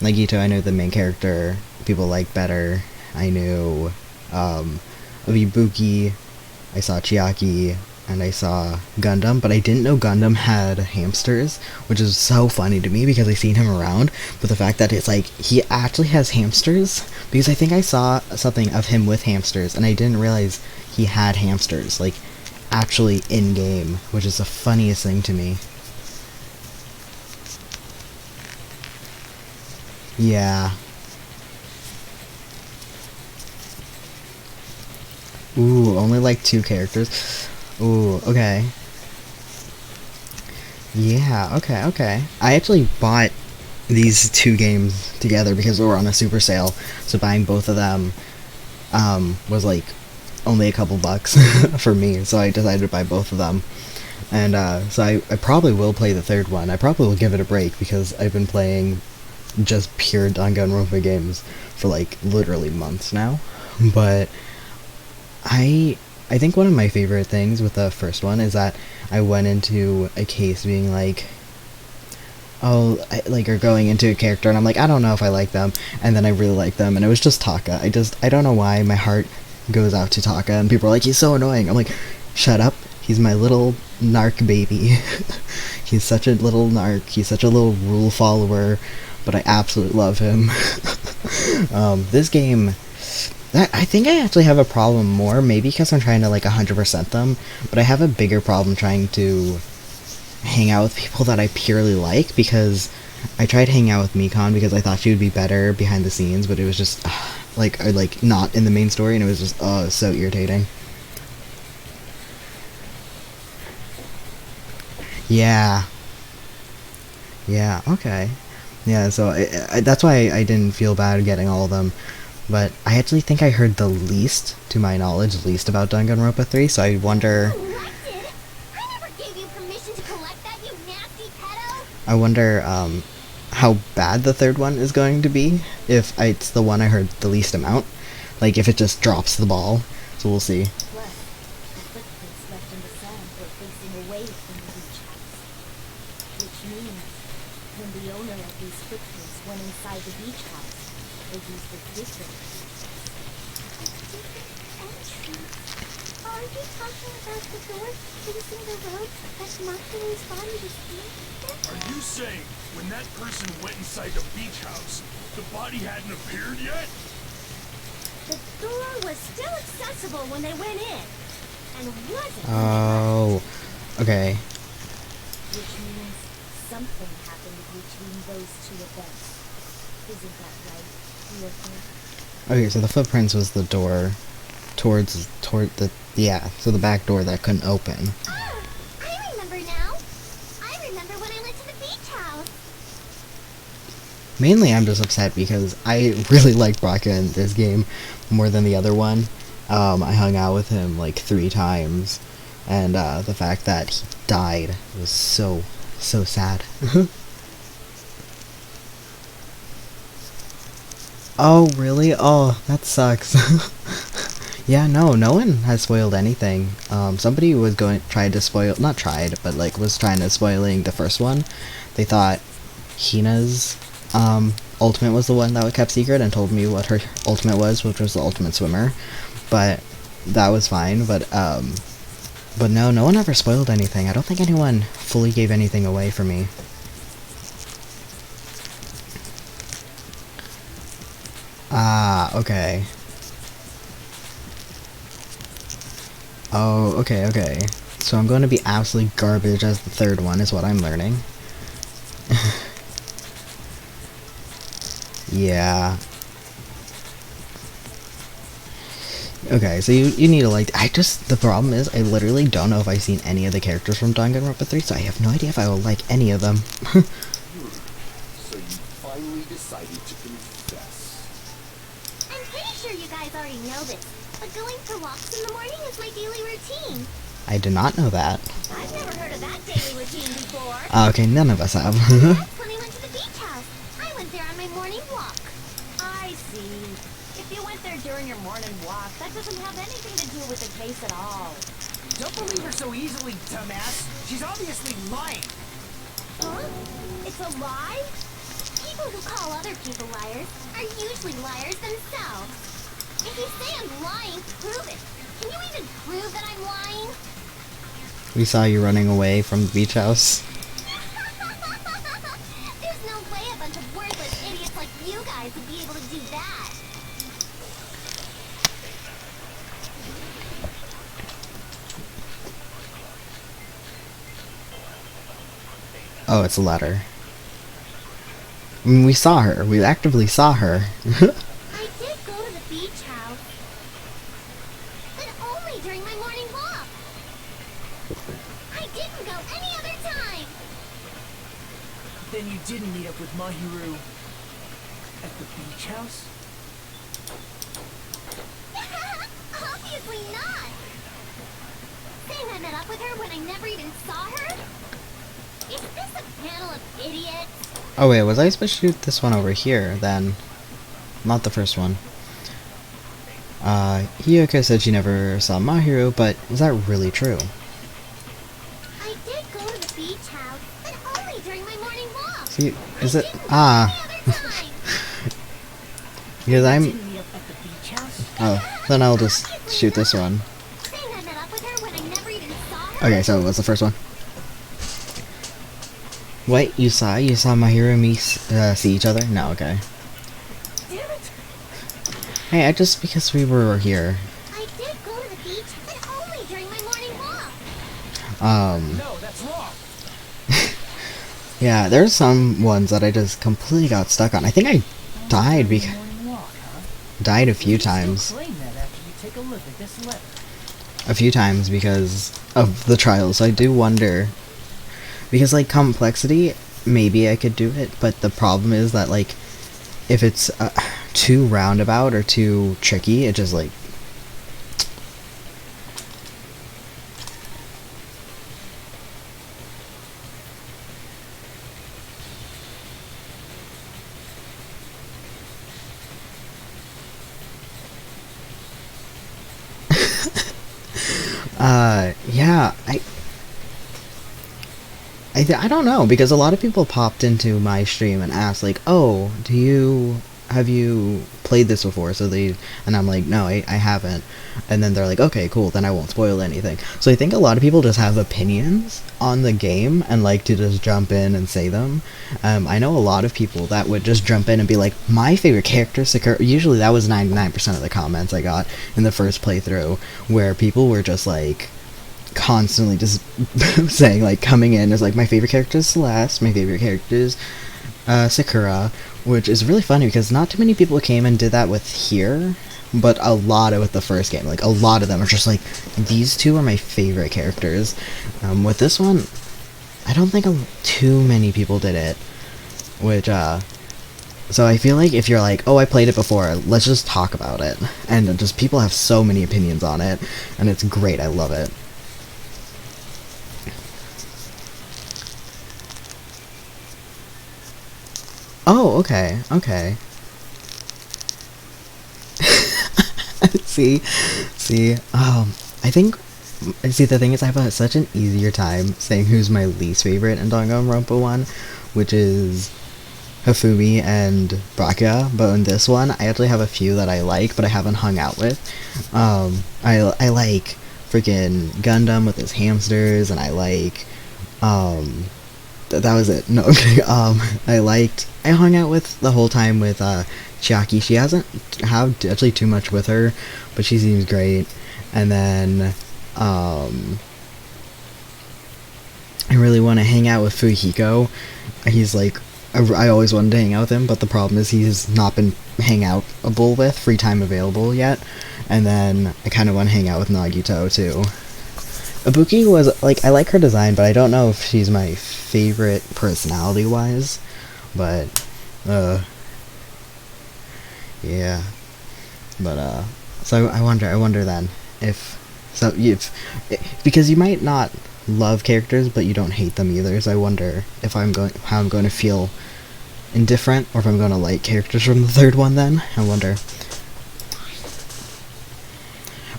like Ito, I knew the main character, people like better, I knew, of Ibuki, I saw Chiaki, and I saw Gundam, but I didn't know Gundam had hamsters, which is so funny to me because I've seen him around, but the fact that it's like, he actually has hamsters, because I think I saw something of him with hamsters, and I didn't realize he had hamsters, like, actually in-game, which is the funniest thing to me. Yeah. Ooh, only like 2 characters. Ooh, okay. Yeah, okay, okay. I actually bought these two games together because they were on a super sale, so buying both of them was like only a couple bucks for me, so I decided to buy both of them. And so I probably will play the third one. I probably will give it a break because I've been playing just pure Danganronpa games for like literally months now. But I think one of my favorite things with the first one is that I went into a case being like, oh, like, or going into a character and I'm like, I don't know if I like them, and then I really like them, and it was just Taka. I don't know why my heart goes out to Taka, and people are like, he's so annoying. I'm like, shut up. He's my little narc baby. He's such a little narc. He's such a little rule follower, but I absolutely love him. This game, I think I actually have a problem more, maybe because I'm trying to like 100% them, but I have a bigger problem trying to hang out with people that I purely like, because I tried hanging out with Mikon because I thought she would be better behind the scenes, but it was just like not in the main story, and it was just so irritating. Yeah. Yeah, okay. Yeah, so that's why I didn't feel bad getting all of them. But I actually think I heard the least, to my knowledge, least about Danganronpa 3, so I wonder... Oh, I did! I never gave you permission to collect that, you nasty pedo! I wonder, how bad the third one is going to be, if it's the one I heard the least amount. Like, if it just drops the ball. So we'll see. Plus, the footprints left in the sand were facing away from the beach house. Which means, when the owner of these footprints went inside the beach house, they used a different entrance. Are you talking about the door facing the road that Makiru's body was in? Are you saying when that person went inside the beach house, the body hadn't appeared yet? The door was still accessible when they went in, and wasn't. Oh, okay. Which means something happened between those two events. Isn't that right, Ryoko? Okay, so the footprints was the door toward the, yeah, so the back door that couldn't open. Ah! I remember now! I remember when I went to the beach house! Mainly I'm just upset because I really like Braka in this game more than the other one. I hung out with him like 3 times, and the fact that he died was so sad. Oh, really? Oh, that sucks. Yeah, no one has spoiled anything. Somebody was tried to spoil, not tried, but like was trying to spoiling the first one. They thought Hina's ultimate was the one that was kept secret, and told me what her ultimate was, which was the ultimate swimmer. But that was fine. But no one ever spoiled anything. I don't think anyone fully gave anything away for me. Ah, okay. Oh, okay. So I'm going to be absolutely garbage as the third one, is what I'm learning. Yeah. Okay, so you need to like... the problem is, I literally don't know if I've seen any of the characters from Danganronpa 3, so I have no idea if I will like any of them. So you finally decided to confess. I'm pretty sure you guys already know this, but going for walks in the morning is my daily routine. I did not know that. I've never heard of that daily routine before. Okay, none of us have. That's when I went to the beach house. I went there on my morning walk. I see. If you went there during your morning walk, that doesn't have anything to do with the case at all. Don't believe her so easily, dumbass. She's obviously lying. Huh? It's a lie? People who call other people liars are usually liars themselves. If you say I'm lying, prove it. Can you even prove that I'm lying? We saw you running away from the beach house. There's no way a bunch of worthless idiots like you guys would be able to do that. Oh, it's a letter. I mean, we saw her. We actively saw her. I did go to the beach house. But only during my morning walk. I didn't go any other time. Then you didn't meet up with Mahiru at the beach house? Obviously not! Saying I met up with her when I never even saw her? Is this a panel of idiots? Oh wait, was I supposed to shoot this one over here then? Not the first one. Hiyoko said she never saw Mahiru, but is that really true? I did go to the beach house, but only during my morning walk. See, is it? Any Ah, other time. because I'm. Didn't meet up at the beach house? Oh, then I'll just shoot this one. Saying I met up with her when I never even saw her? Okay, so what's the first one? What, you saw Mahiru and me see each other? No, okay. Damn it! Hey, because we were here. I did go to the beach, but only during my morning walk. No, that's wrong. Yeah, there's some ones that I just completely got stuck on. I think I died because Morning walk, huh? died a few You can times. still claim that after you take a look at this letter. A few times because of the trials. So I do wonder, because like complexity, maybe I could do it, but the problem is that like if it's too roundabout or too tricky, it just like yeah, I don't know, because a lot of people popped into my stream and asked like, oh, have you played this before? So and I'm like, no, I haven't. And then they're like, okay, cool, then I won't spoil anything. So I think a lot of people just have opinions on the game and like to just jump in and say them. I know a lot of people that would just jump in and be like, my favorite character, Sakura. Usually that was 99% of the comments I got in the first playthrough, where people were just like, constantly just saying like, coming in as like, my favorite character is Celeste, my favorite character is Sakura, which is really funny because not too many people came and did that with here, but a lot with the first game. Like a lot of them are just like, these two are my favorite characters. With this one, I don't think too many people did it, which so I feel like if you're like, oh, I played it before, let's just talk about it, and just people have so many opinions on it, and it's great. I love it. Oh, okay. see, I think, see, the thing is, I have such an easier time saying who's my least favorite in Danganronpa 1, which is Hifumi and Brakia, but in this one, I actually have a few that I like, but I haven't hung out with. I like freaking Gundam with his hamsters, and I like, that was it. No, okay. I hung out with the whole time with Chiaki. She hasn't had actually too much with her, but she seems great. And then I really want to hang out with Fujiko. He's like, I always wanted to hang out with him, but the problem is he's not been hangoutable with, free time available yet. And then I kind of want to hang out with Nagito too. Ibuki was, like, I like her design, but I don't know if she's my favorite personality-wise, but, yeah, but, so I wonder then, because you might not love characters, but you don't hate them either, so I wonder if how I'm going to feel indifferent, or if I'm going to like characters from the third one then. I wonder.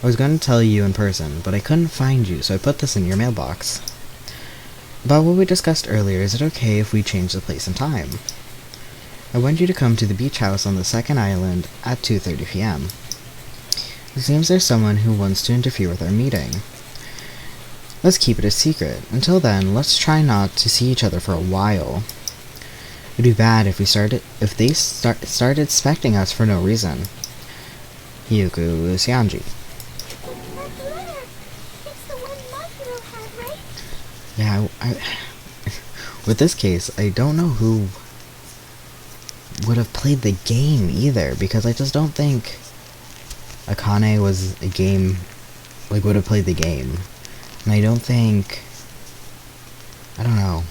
I was going to tell you in person, but I couldn't find you, so I put this in your mailbox. About what we discussed earlier, is it okay if we change the place and time? I want you to come to the beach house on the second island at 2:30 p.m. It seems there's someone who wants to interfere with our meeting. Let's keep it a secret. Until then, let's try not to see each other for a while. It'd be bad if they started suspecting us for no reason. Hiyoko Lucianji. That letter! It's the one Mahiru had, right? Yeah, with this case, I don't know who would have played the game either, because I just don't think Akane was a game, like, would have played the game. And I don't think, I don't know.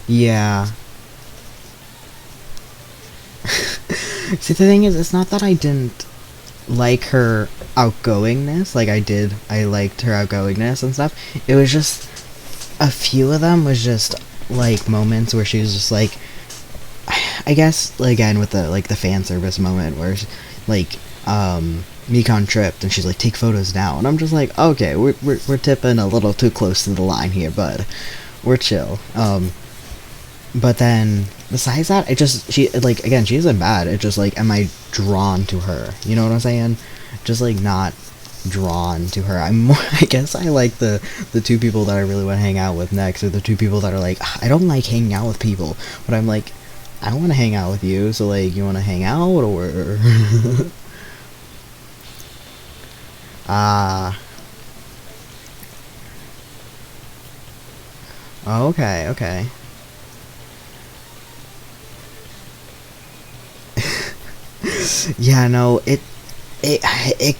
Yeah. See, the thing is, it's not that I didn't like her outgoingness. Like, I liked her outgoingness and stuff. It was just, a few of them was just, like, moments where she was just, like, I guess, again, with the, like, the fan service moment where, like, Mikon tripped and she's like, take photos now. And I'm just like, okay, we're tipping a little too close to the line here, bud. We're chill. But then, besides that, she, like, again, she isn't bad. It's just, like, am I drawn to her? You know what I'm saying? Just, like, not drawn to her. I'm more, I guess I like the two people that I really want to hang out with next, or the two people that are like, I don't like hanging out with people, but I'm like, I want to hang out with you, so, like, you want to hang out, or... Okay, okay. Yeah, no, it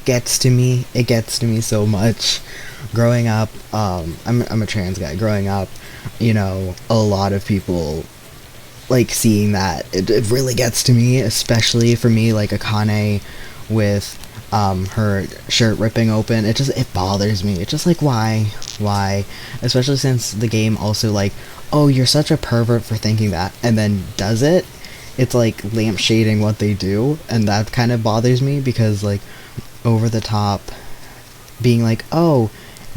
gets to me. It gets to me so much. Growing up, I'm a trans guy. Growing up, you know, a lot of people like seeing that. It really gets to me, especially for me, like Akane with her shirt ripping open. It bothers me. It's just like, why, especially since the game also, like, oh, you're such a pervert for thinking that, and then does it. It's like lampshading what they do, and that kind of bothers me, because, like, over the top being like, oh,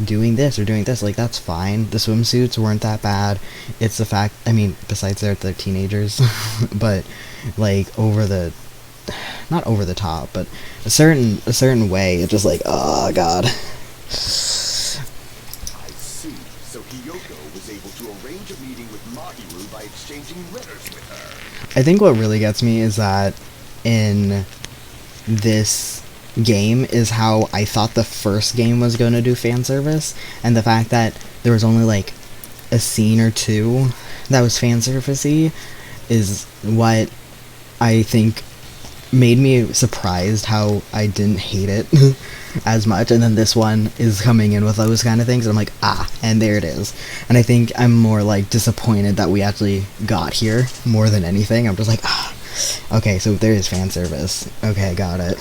doing this or doing this, like, that's fine. The swimsuits weren't that bad. It's the fact, I mean, besides they're teenagers, but, like, not over the top, but a certain way, it's just like, oh god. I see. So Hiyoko was able to arrange a meeting with Mahiru by exchanging letters with her. I think what really gets me is that in this game is how I thought the first game was going to do fan service, and the fact that there was only like a scene or two that was fan servicey is what I think made me surprised how I didn't hate it as much, and then this one is coming in with those kind of things, and I'm like, and there it is. And I think I'm more like disappointed that we actually got here more than anything. I'm just like, okay, so there is fan service. Okay, got it.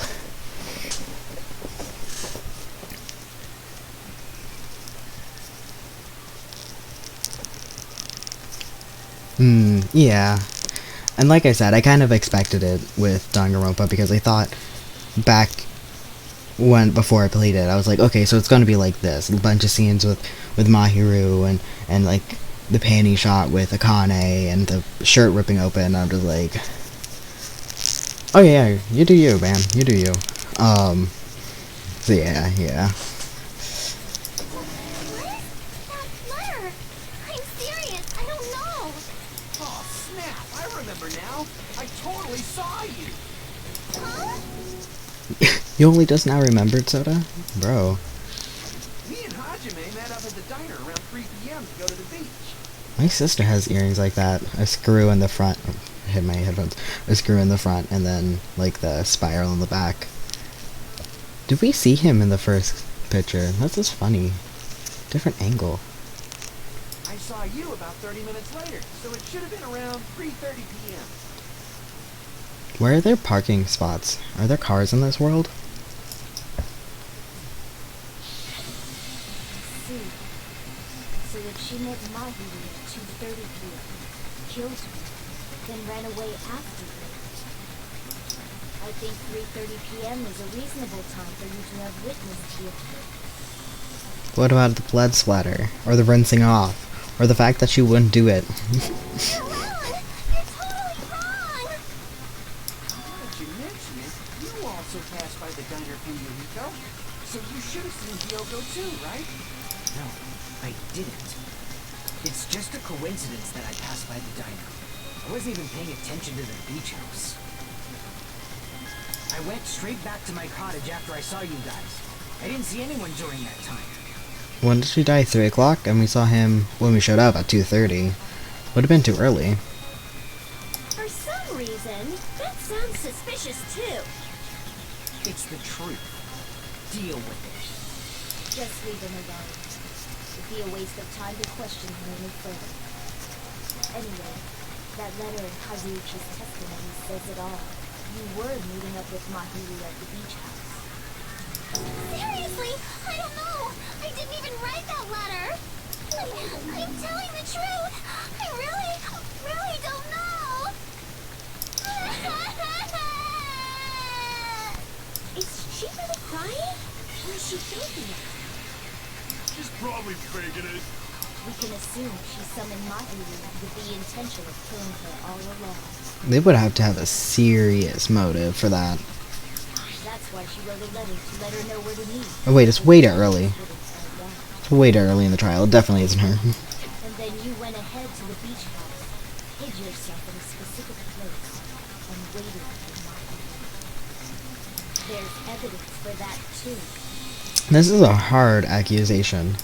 Yeah. And like I said, I kind of expected it with Danganronpa, because I thought back before I played it, I was like, okay, so it's gonna be like this, a bunch of scenes with Mahiru, and like the panty shot with Akane, and the shirt ripping open, and I'm just like, oh yeah, you do you, man, you do you. So yeah. You only just now remembered, Soda? Bro. Me and Hajime met up at the diner around 3 p.m. to go to the beach. My sister has earrings like that. A screw in the front. I hit my headphones. A screw in the front, and then, like, the spiral in the back. Did we see him in the first picture? That's just funny. Different angle. I saw you about 30 minutes later, so it should have been around 3:30 p.m. Where are there parking spots? Are there cars in this world? So that she met Mahiru at 2:30 p.m., killed her, then ran away after her. I think 3:30 p.m. is a reasonable time for you to have witnessed the event. What about the blood splatter? Or the rinsing off? Or the fact that she wouldn't do it? Passed by the diner from Yuriko, so you should have seen Hiyoko too, right? No, I didn't. It's just a coincidence that I passed by the diner. I wasn't even paying attention to the beach house. I went straight back to my cottage after I saw you guys. I didn't see anyone during that time. When did she die? 3 o'clock? And we saw him when we showed up at 2:30. Would have been too early. For some reason, that sounds suspicious too. It's the truth. Deal with it. Just leave him alone. It'd be a waste of time to question him any further. Anyway, that letter in Kazuchi's testimony says it all. You were meeting up with Mahiru at the beach house. Seriously? I don't know. I didn't even write that letter. I'm telling the truth. I really don't know. Is she really crying? Or is she faking it? She's probably faking it. We can assume she summoned Mahiru with the intention of killing her all along. They would have to have a serious motive for that. That's why she wrote a letter to let her know where to meet. Oh wait, it's way too early. Wouldn't find out. It's way too early in the trial. It definitely isn't her. And then you went ahead to the beach house, hid yourself in a specific place, and waited for Mahiru. There's evidence for that too. This is a hard accusation.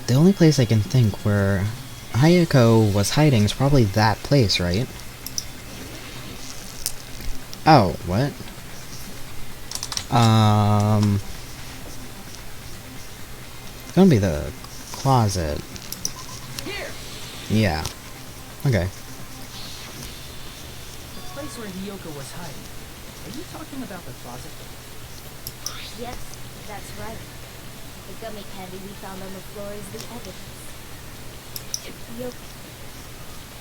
The only place I can think where Hayako was hiding is probably that place, right? Oh, what? It's gonna be the closet. Here! Yeah. Okay. The place where Hiyoko was hiding. Are you talking about the closet? Yes, that's right. The gummy candy we found on the floor is the evidence. Yoko,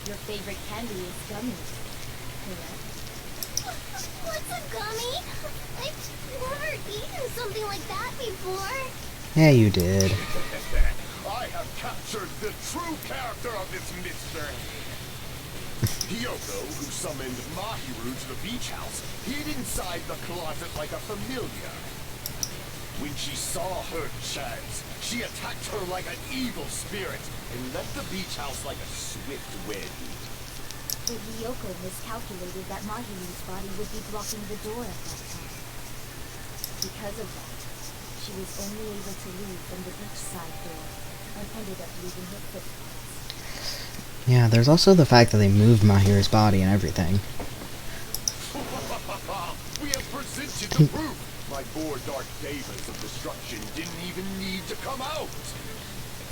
your favorite candy is gummies, correct? What's a gummy? I've never eaten something like that before. Yeah, you did. I have captured the true character of this mystery. Hiyoko, who summoned Mahiru to the beach house, hid inside the closet like a familiar. When she saw her chance, she attacked her like an evil spirit and left the beach house like a swift wind. But Hiyoko miscalculated that Mahiru's body would be blocking the door at that time. Because of that, she was only able to leave from the beachside door and ended up leaving her footprints. Yeah, there's also the fact that they moved Mahiru's body and everything. We have presented the proof. My 4 dark daemons of destruction didn't even need to come out.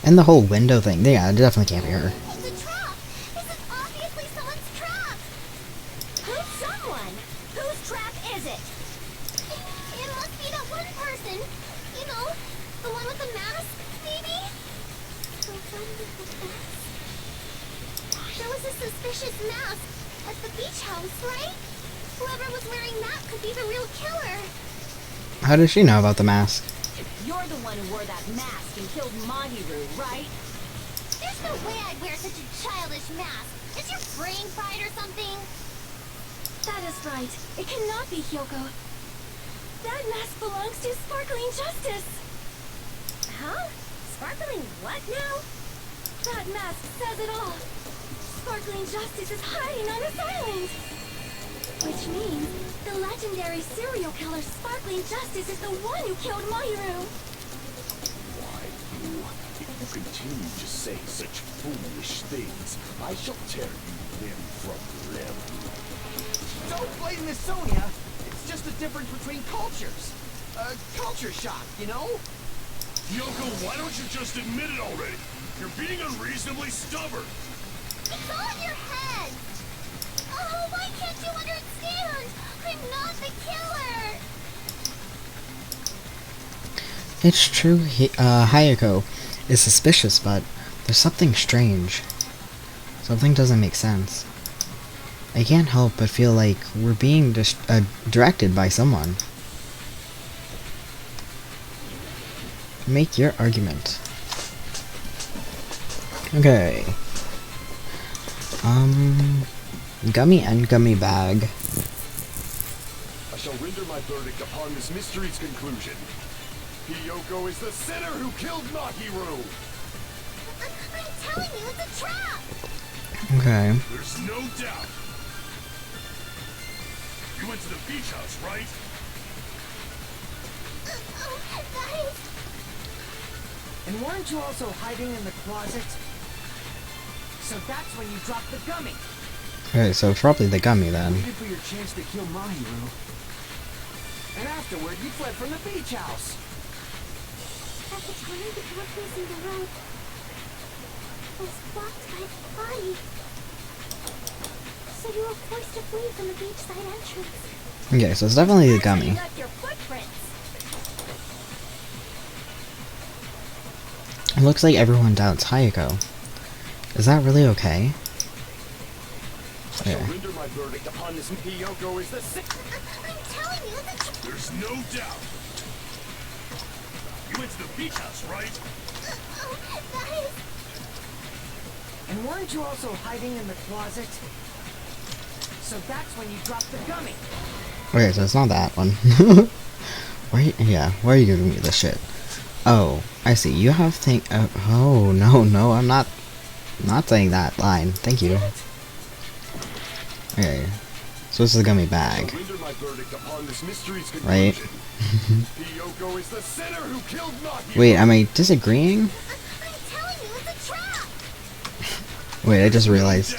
And the whole window thing. Yeah, it definitely can't be her. It's a trap. This is obviously someone's trap. Who's someone? Whose trap is it? It must be that one person. You know, the one with the mask, maybe? The one with the mask? There was a suspicious mask at the beach house, right? Whoever was wearing that could be the real killer. How does she know about the mask? You're the one who wore that mask and killed Mahiru, right? There's no way I'd wear such a childish mask. Is your brain fried or something? That is right. It cannot be Hyoko. That mask belongs to Sparkling Justice. Huh? Sparkling what now? That mask says it all. Sparkling Justice is hiding on this island. Which means the legendary serial killer Sparkling Justice is the one who killed Mahiru. Why, you? If you continue to say such foolish things, I shall tear you limb from limb. Don't blame Miss Sonia. It's just the difference between cultures. Culture shock, you know? Yoko, why don't you just admit it already? You're being unreasonably stubborn. It's all in your head. Oh, why can't you understand? I'm not the killer. It's true, Hayako is suspicious, but there's something strange. Something doesn't make sense. I can't help but feel like we're being directed by someone. Make your argument. Okay. Gummy and gummy bag. I shall render my verdict upon this mystery's conclusion. Hiyoko is the sinner who killed Mahiru. I'm telling you, it's a trap. Okay. There's no doubt. You went to the beach house, right? Guys, And weren't you also hiding in the closet? So that's when you dropped the gummy. Okay, so it's probably the gummy then. Waited for your chance to kill Mahiru. And afterward, you fled from the beach house. At the time, the car facing the road was blocked by the body. So you were forced to flee from the beachside entrance. Okay, so it's definitely the That's how you gummy. left your footprints. It looks like everyone doubts Hayako. Is that really okay? Okay. Surrender my verdict upon this. Hiyoko is the sick. I'm telling you, There's no doubt. You went to the beach house, right? that is... And weren't you also hiding in the closet? So that's when you dropped the gummy. Okay, so it's not that one. Why are you giving me this shit? Oh, I see. You have oh, no, I'm not saying that line. Thank you. Okay. So this is the gummy bag. Surrender my verdict upon this mystery's Right? conclusion. Hiyoko is the sinner who killed Mahiro. Wait, am I disagreeing? I'm telling you, it's a trap! Wait, I just realized.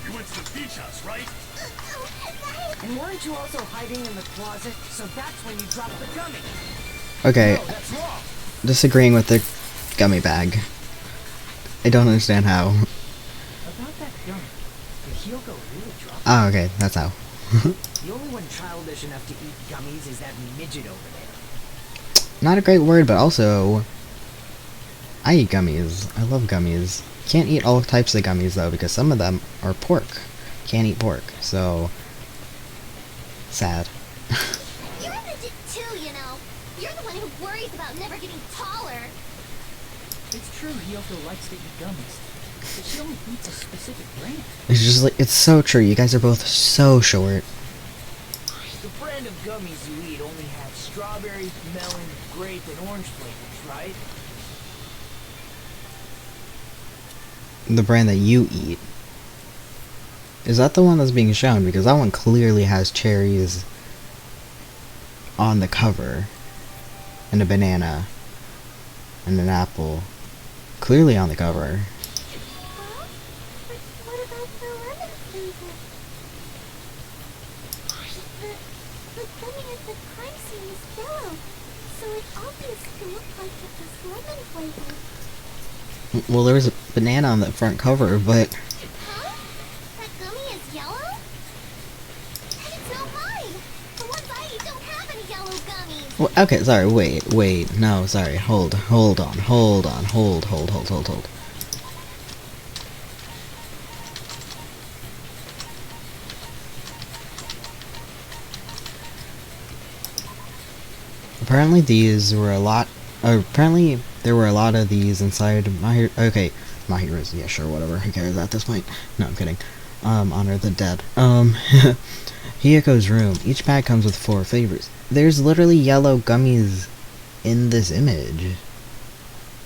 You went to the beach house, right? And weren't you also hiding in the closet? So that's when you dropped the gummy. Okay, No, that's wrong. disagreeing with the gummy bag. I don't understand how. About that gummy, did Hiyoko really drop it? Oh, okay, that's how. The only one childish enough to eat gummies is that midget over there. Not a great word, but also, I eat gummies. I love gummies. Can't eat all types of gummies though, because some of them are pork. Can't eat pork, so sad. You're the dick too, you know. You're the one who worries about never getting taller. It's true Hiyoko likes to eat gummies, but she only eats a specific brand. It's just like, it's so true. You guys are both so short. The brand of gummies you eat only have strawberry, melon, grape, and orange flavors, right? The brand that you eat. Is that the one that's being shown? Because that one clearly has cherries on the cover. And a banana. And an apple. Clearly on the cover. Huh? But what about the lemon flavor? The gummy at the crime scene is yellow, so it obviously looked like it was lemon flavored. Well, there was a banana on the front cover, but Huh? That gummy is yellow? And it's not mine! The ones I eat don't have any yellow gummies! well, okay, sorry, wait, no, sorry, hold on. Apparently there were a lot of these inside Mahiro's, yeah, sure, whatever, who cares at this point? No, I'm kidding. Honor the dead. Hiyako's room. Each bag comes with 4 flavors. There's literally yellow gummies in this image.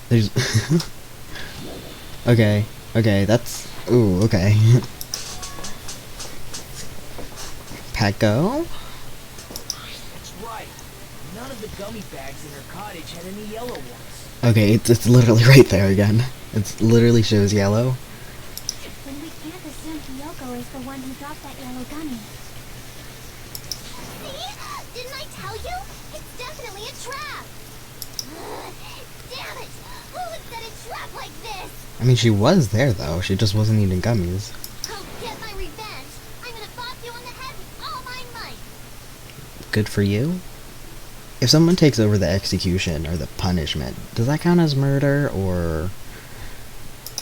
There's... okay, that's... ooh, okay. Pecco? That's right. None of the gummy bags in her cottage had any yellow ones. Okay, it's literally right there again. It literally shows yellow. Then we can't assume Hiyoko is the one who dropped that yellow gummy. See? Didn't I tell you? It's definitely a trap! Damn it! Who would set a trap like this? I mean, she was there though. She just wasn't eating gummies. I'll get my revenge! I'm gonna bop you on the head with all my might! Good for you. If someone takes over the execution or the punishment, does that count as murder or...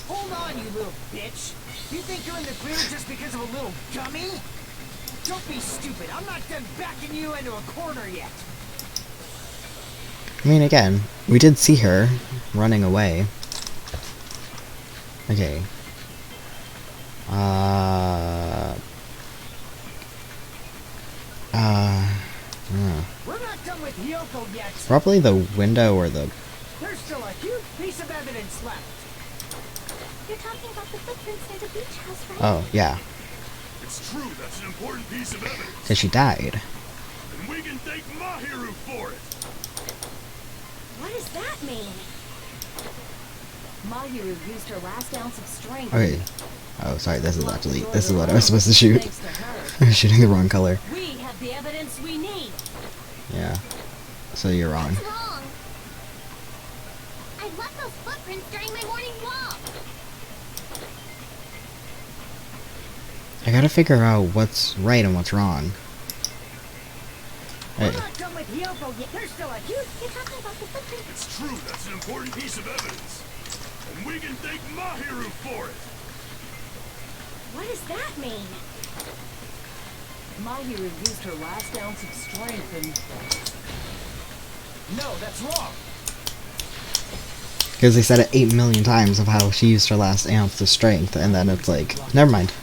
Hold on, you little bitch! You think you're in the clear just because of a little gummy? Don't be stupid. I'm not done backing you into a corner yet. I mean, again, we did see her running away. Okay. We're not done with Hiyoko yet. Probably the window or the... There's still a huge piece of evidence left. You're talking about the footprints near the beach house, right? Oh, yeah. It's true, that's an important piece of evidence. Because she died. And we can thank Mahiru for it. What does that mean? Mahiru used her last ounce of strength. Okay. Oh, sorry, this is what I was supposed to shoot. Thanks to her, I was shooting the wrong color. we have have the evidence we need. Yeah. So you're wrong. What's wrong? I left those footprints during my morning walk. I gotta figure out what's right and what's wrong. We're not done with Yoko yet. There's still a huge... You're talking about the footprints. It's true, that's an important piece of evidence. And we can thank Mahiru for it. What does that mean? Mahiru used her last ounce of strength and... No, that's wrong! Because they said it 8 million times of how she used her last ounce of strength, and then it's like, never mind.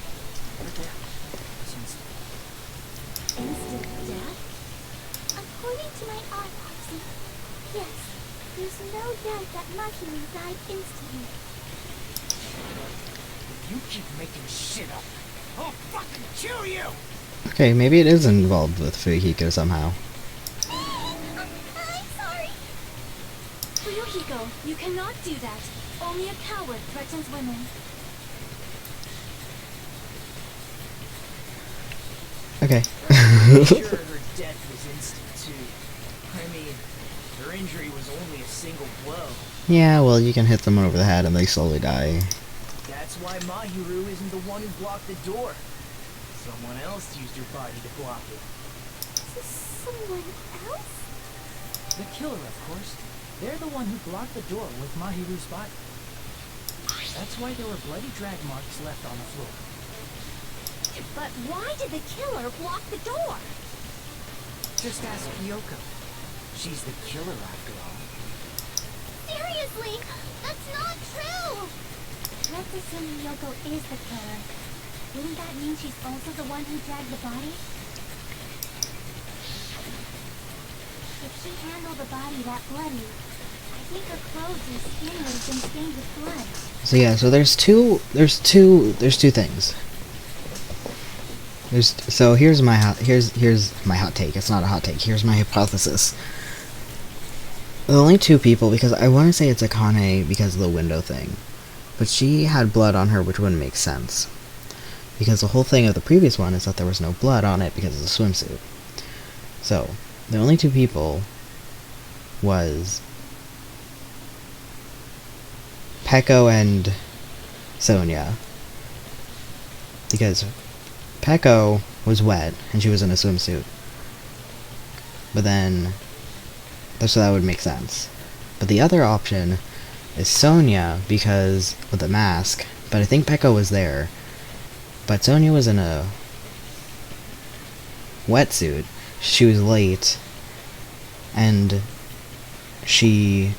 Instant death? According to my autopsy, yes, there's no doubt that Mahiru died instantly. You keep making shit up. I'll fucking kill you! Okay, maybe it is involved with Fuyuhiko somehow. I'm sorry. Fuyuhiko, you cannot do that. Only a coward threatens women. Okay. Sure, her death was instant too. I mean, her injury was only a single blow. Yeah, well, you can hit someone over the head and they slowly die. That's why Mahiru isn't the one who blocked the door. Someone else used her body to block it. Someone else? The killer, of course. They're the one who blocked the door with Mahiru's body. That's why there were bloody drag marks left on the floor. But why did the killer block the door? Just ask Kyoko. She's the killer after all. Seriously, that's not true. Let's assume Yoko is the killer. Wouldn't that mean she's also the one who dragged the body? If she handled the body that bloody, I think her clothes and skin would have been stained with blood. So yeah, so there's two things. Here's my hot take. It's not a hot take. Here's my hypothesis. The only two people, because I want to say it's Akane because of the window thing, but she had blood on her, which wouldn't make sense. Because the whole thing of the previous one is that there was no blood on it because of the swimsuit. So, the only two people was Peko and Sonia. Because Peko was wet and she was in a swimsuit. But then, so that would make sense. But the other option is Sonia because with the mask, but I think Peko was there. But Sonia was in a wetsuit. She was late, and she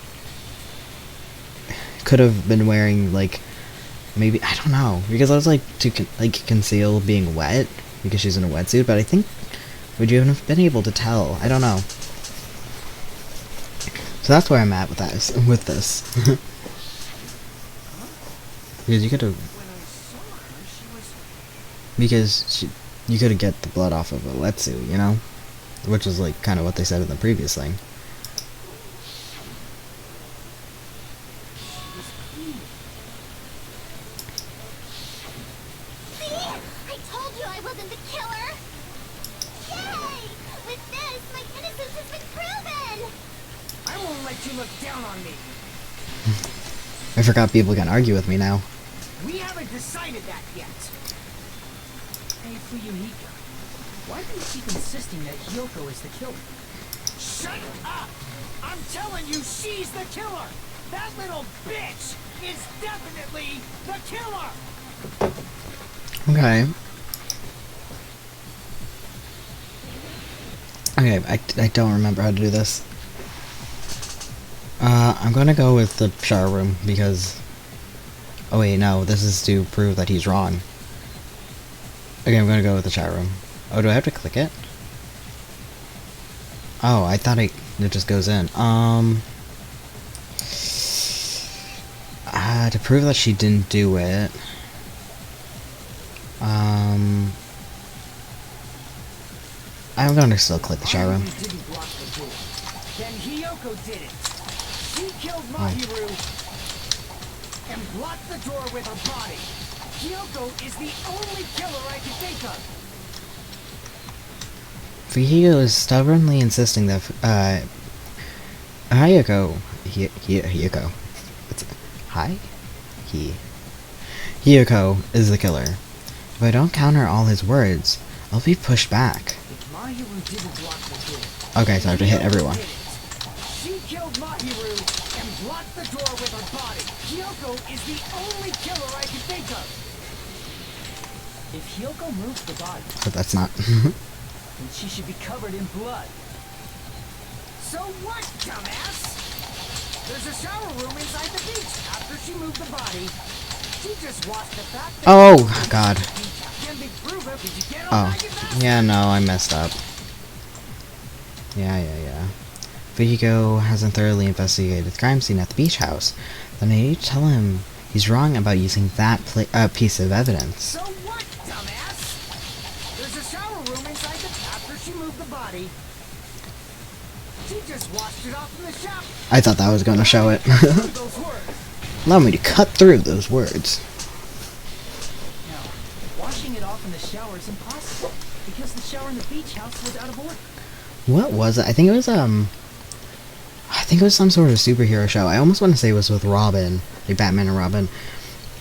could have been wearing, like, maybe, I don't know, because I was like to conceal being wet because she's in a wetsuit. But I think, would you have been able to tell? I don't know. So that's where I'm at with that. With this, because you could have. Because you could get the blood off of a wetsuit, you know? Which is like kind of what they said in the previous thing. See? I told you I wasn't the killer. Yay! With this, my innocence has been proven. I won't let you look down on me. I forgot people can argue with me now. We haven't decided that yet. Hey, Fuyuhiko, why do you keep insisting that Kyoko is the killer? Shut up! I'm telling you, she's the killer! That little bitch is definitely the killer! Okay. Okay, I don't remember how to do this. I'm gonna go with the shower room because... Oh wait, no, this is to prove that he's wrong. Okay, I'm gonna go with the chat room. Oh, do I have to click it? Oh, I thought it just goes in. To prove that she didn't do it. I'm gonna still click the chat room. Mahiru didn't block the door. Then Hiyoko did it. She killed Mahiru and blocked the door with her body. Kyoko is the only killer I can think of. Fuyuhiko is stubbornly insisting that Hiyoko It's hi? Hiyoko is the killer. If I don't counter all his words, I'll be pushed back. If Mahiru didn't block the door, Okay, so I have to hit everyone. she killed Mahiru and blocked the door with her body. Hiyoko is the only killer I can think of. If Hiyoko moves the body, But that's not. then she should be covered in blood. So what, dumbass? There's a shower room inside the beach. After she moved the body, she just washed the fact that Oh, God. can be proven. Did you get all Oh, that, you bastard? yeah, no, I messed up. Yeah. Fuyuhiko hasn't thoroughly investigated the crime scene at the beach house. Then I need to tell him he's wrong about using that piece of evidence. So what, dumbass? There's a shower room inside the after she moved the body. She just washed it off in the shower. I thought that was going to show it. Those words. Allow me to cut through those words. Now, washing it off in the shower is impossible because the shower in the beach house was out of order. What was it? I think it was some sort of superhero show. I almost want to say it was with Robin, like Batman and Robin.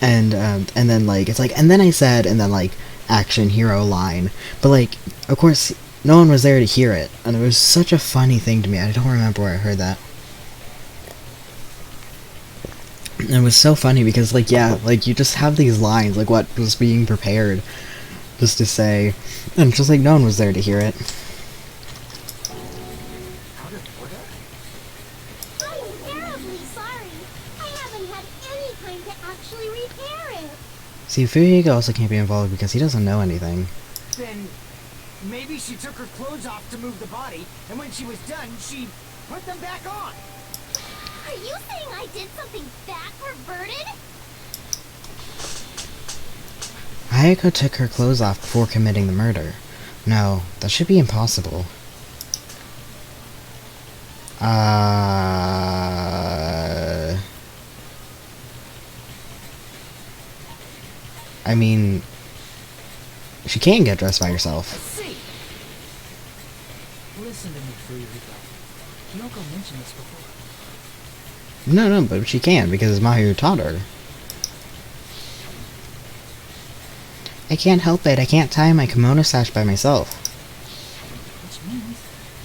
And then like it's like and then I said and then like action hero line. But like of course no one was there to hear it. And it was such a funny thing to me. I don't remember where I heard that. And it was so funny because like yeah, like you just have these lines like what was being prepared just to say, and it's just like no one was there to hear it. I'm terribly sorry. I haven't had any time to actually repair it. See, Fuyuhiko also can't be involved because he doesn't know anything. Then maybe she took her clothes off to move the body, and when she was done, she put them back on. Are you saying I did something that perverted? Ayako took her clothes off before committing the murder. No, that should be impossible. I mean, she can't get dressed by herself. See. Listen to me, Fuyuhiko. Kyoko mentioned this before. No, but she can because Mahiru taught her. I can't help it. I can't tie my kimono sash by myself. Which means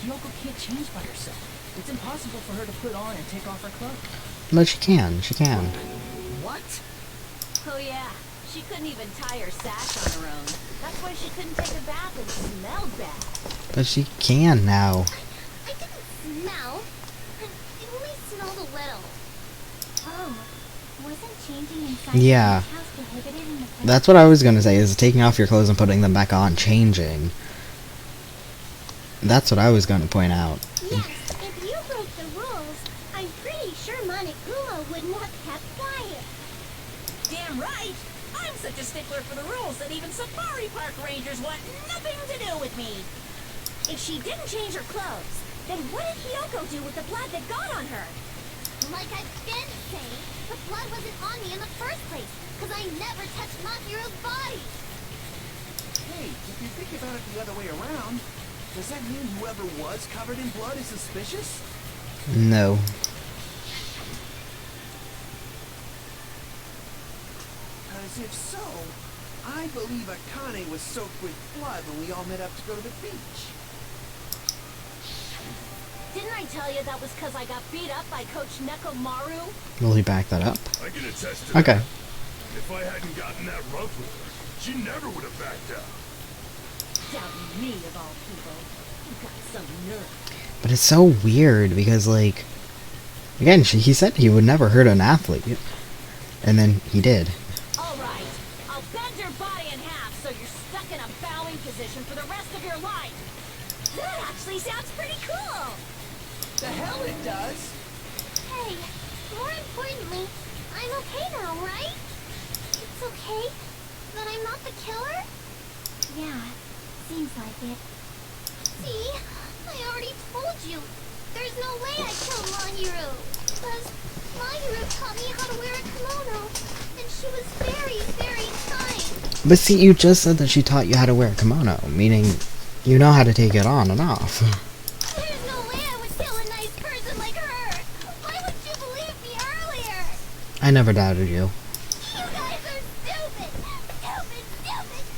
Kyoko can't change by herself. It's impossible for her to put on and take off her clothes. But she can. She can. What? Oh yeah, she couldn't even tie her sash on her own. That's why she couldn't take a bath and smelled bad. But she can now. I didn't smell. It only smelled a little. Oh, wasn't changing inside Yeah. the beach house prohibited in the first That's what I was gonna say, is taking off your clothes and putting them back on, changing. That's what I was gonna point out. Yes, if you broke the rules, I'm pretty sure Monokuma wouldn't have kept quiet. Damn right! I'm such a stickler for the rules that even safari park rangers want nothing to do with me. If she didn't change her clothes, then what did Hiyoko do with the blood that got on her? Like I've been saying, the blood wasn't on me in the first place, because I never touched Mahiru's body. Hey, if you think about it the other way around, does that mean whoever was covered in blood is suspicious? No. Because if so, I believe Akane was soaked with blood when we all met up to go to the beach. Didn't I tell you that was because I got beat up by Coach Nekomaru? Will he back that up? I can attest to Okay. that. If I hadn't gotten that rough with her, she never would have backed out. Doubting me of all people. You got some nerve. But it's so weird because, like, again, he said he would never hurt an athlete, and then he did. Alright, I'll bend your body in half so you're stuck in a bowing position for the rest of your life. That actually sounds pretty cool. The hell it does! Hey, more importantly, I'm okay now, right? It's okay that I'm not the killer? Yeah, seems like it. See? I already told you. There's no way I killed Mahiru. Because Mahiru taught me how to wear a kimono. And she was very, very kind. But see, you just said that she taught you how to wear a kimono, meaning You know how to take it on and off. There's no way I would kill a nice person like her. Why wouldn't you believe me earlier? I never doubted you. You guys are stupid.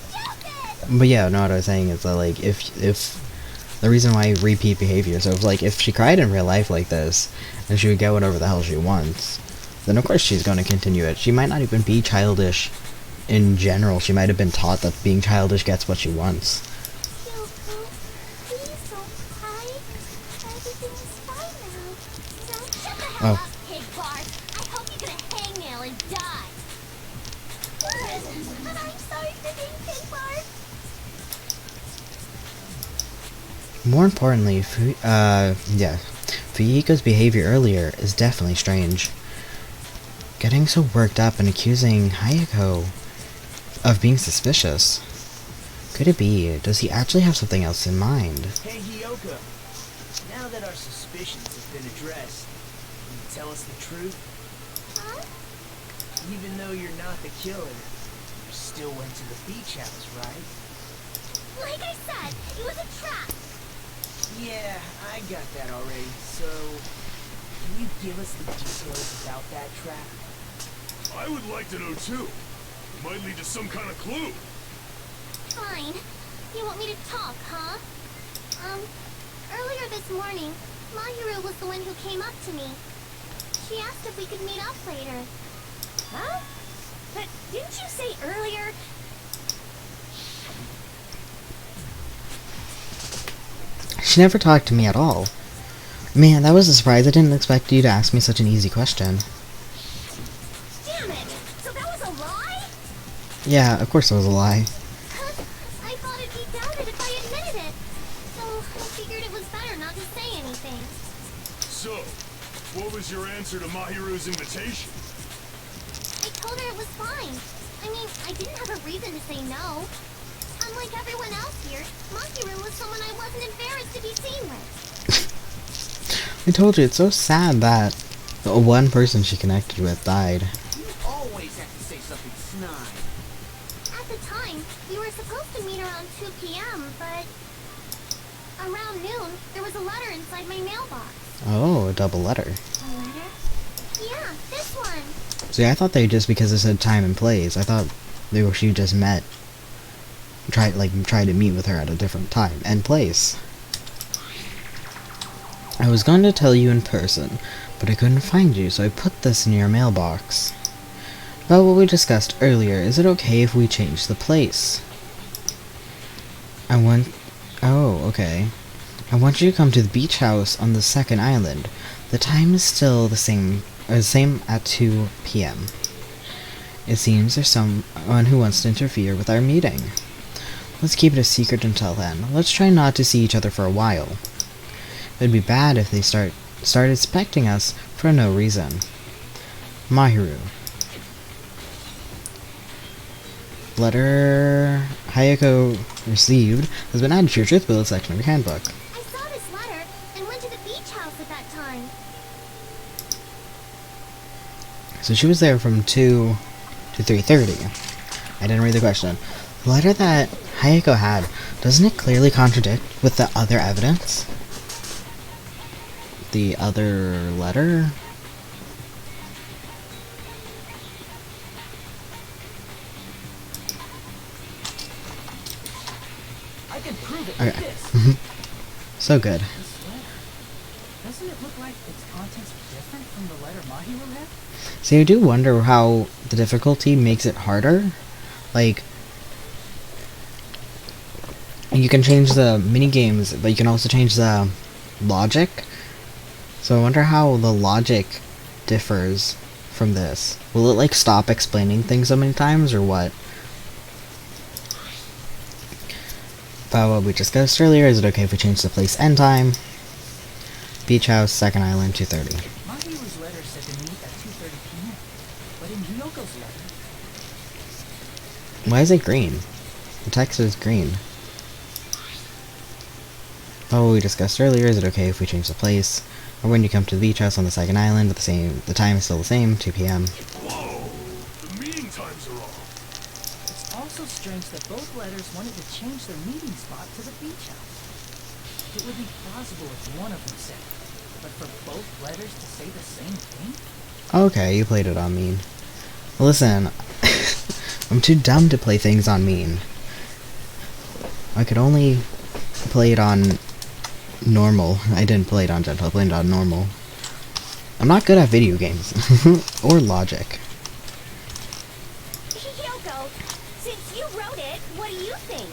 Stupid. But yeah, no, what I was saying is that, like, if the reason why repeat behavior, so if she cried in real life like this, and she would get whatever the hell she wants, then of course she's going to continue it. She might not even be childish in general. She might have been taught that being childish gets what she wants. Yoko, please don't cry. Everything's fine now. Don't shut the hell up, pig fart. I hope you get a hangnail and die. But I'm sorry for being pig fart. More importantly, Fuyiko's behavior earlier is definitely strange. Getting so worked up and accusing Hayako of being suspicious. Could it be? Does he actually have something else in mind? Hey, Hiyoko. Now that our suspicions have been addressed, can you tell us the truth? Huh? Even though you're not the killer, you still went to the beach house, right? Like I said, it was a trap. Yeah, I got that already. So, can you give us the details about that trap? I would like to know too. It might lead to some kind of clue. Fine. You want me to talk, huh? Earlier this morning, Mahiru was the one who came up to me. She asked if we could meet up later. Huh? But didn't you say earlier? She never talked to me at all. Man, that was a surprise. I didn't expect you to ask me such an easy question. Damn it! So that was a lie? Yeah, of course it was a lie. I thought it'd be doubted if I admitted it. So I figured it was better not to say anything. So, what was your answer to Mahiru's invitation? I told her it was fine. I mean, I didn't have a reason to say no. Unlike everyone else here, Mahiru was someone I wasn't embarrassed to be seen with. I told you, it's so sad that the one person she connected with died. You always have to say something snide. At the time, we were supposed to meet around 2 p.m., but around noon, there was a letter inside my mailbox. Oh, a double letter. A letter? Yeah, this one. See, I thought they just, because it said time and place, I thought she just met. Tried to meet with her at a different time and place. I was going to tell you in person, but I couldn't find you, so I put this in your mailbox. About what we discussed earlier, is it okay if we change the place? Oh, okay. I want you to come to the beach house on the second island. The time is still the same at 2 p.m. It seems there's someone who wants to interfere with our meeting. Let's keep it a secret until then. Let's try not to see each other for a while. It'd be bad if they start expecting us for no reason. Mahiru. Letter Hayako received has been added to your truth bullet section of your handbook. I saw this letter and went to the beach house at that time. So she was there from 2 to 3:30. I didn't read the question. The letter that Hayako had, doesn't it clearly contradict with the other evidence? The other letter? I can prove it with Okay. this. So good. This letter, doesn't it look like its contents are different from the letter Mahiru had? See, I do wonder how the difficulty makes it harder. Like, you can change the mini-games, but you can also change the logic. So I wonder how the logic differs from this. Will it, like, stop explaining things so many times, or what? About what we discussed earlier, is it okay if we change the place and time? Beach house, second island, 2:30. Mahiru's letter said to meet at 2:30 p.m. But in Ryoko's letter... Why is it green? The text is green. Oh, what we discussed earlier, is it okay if we change the place? Or when you come to the beach house on the second island, the time is still the same, 2 p.m. Whoa! The meeting times are off. It's also strange that both letters wanted to change their meeting spot to the beach house. It would be plausible if one of them said it, but for both letters to say the same thing? Okay, you played it on mean. Listen, I'm too dumb to play things on mean. I could only play it on normal. I didn't play it on gentle, I played it on normal. I'm not good at video games. Or logic. Kyoko, since you wrote it, what do you think?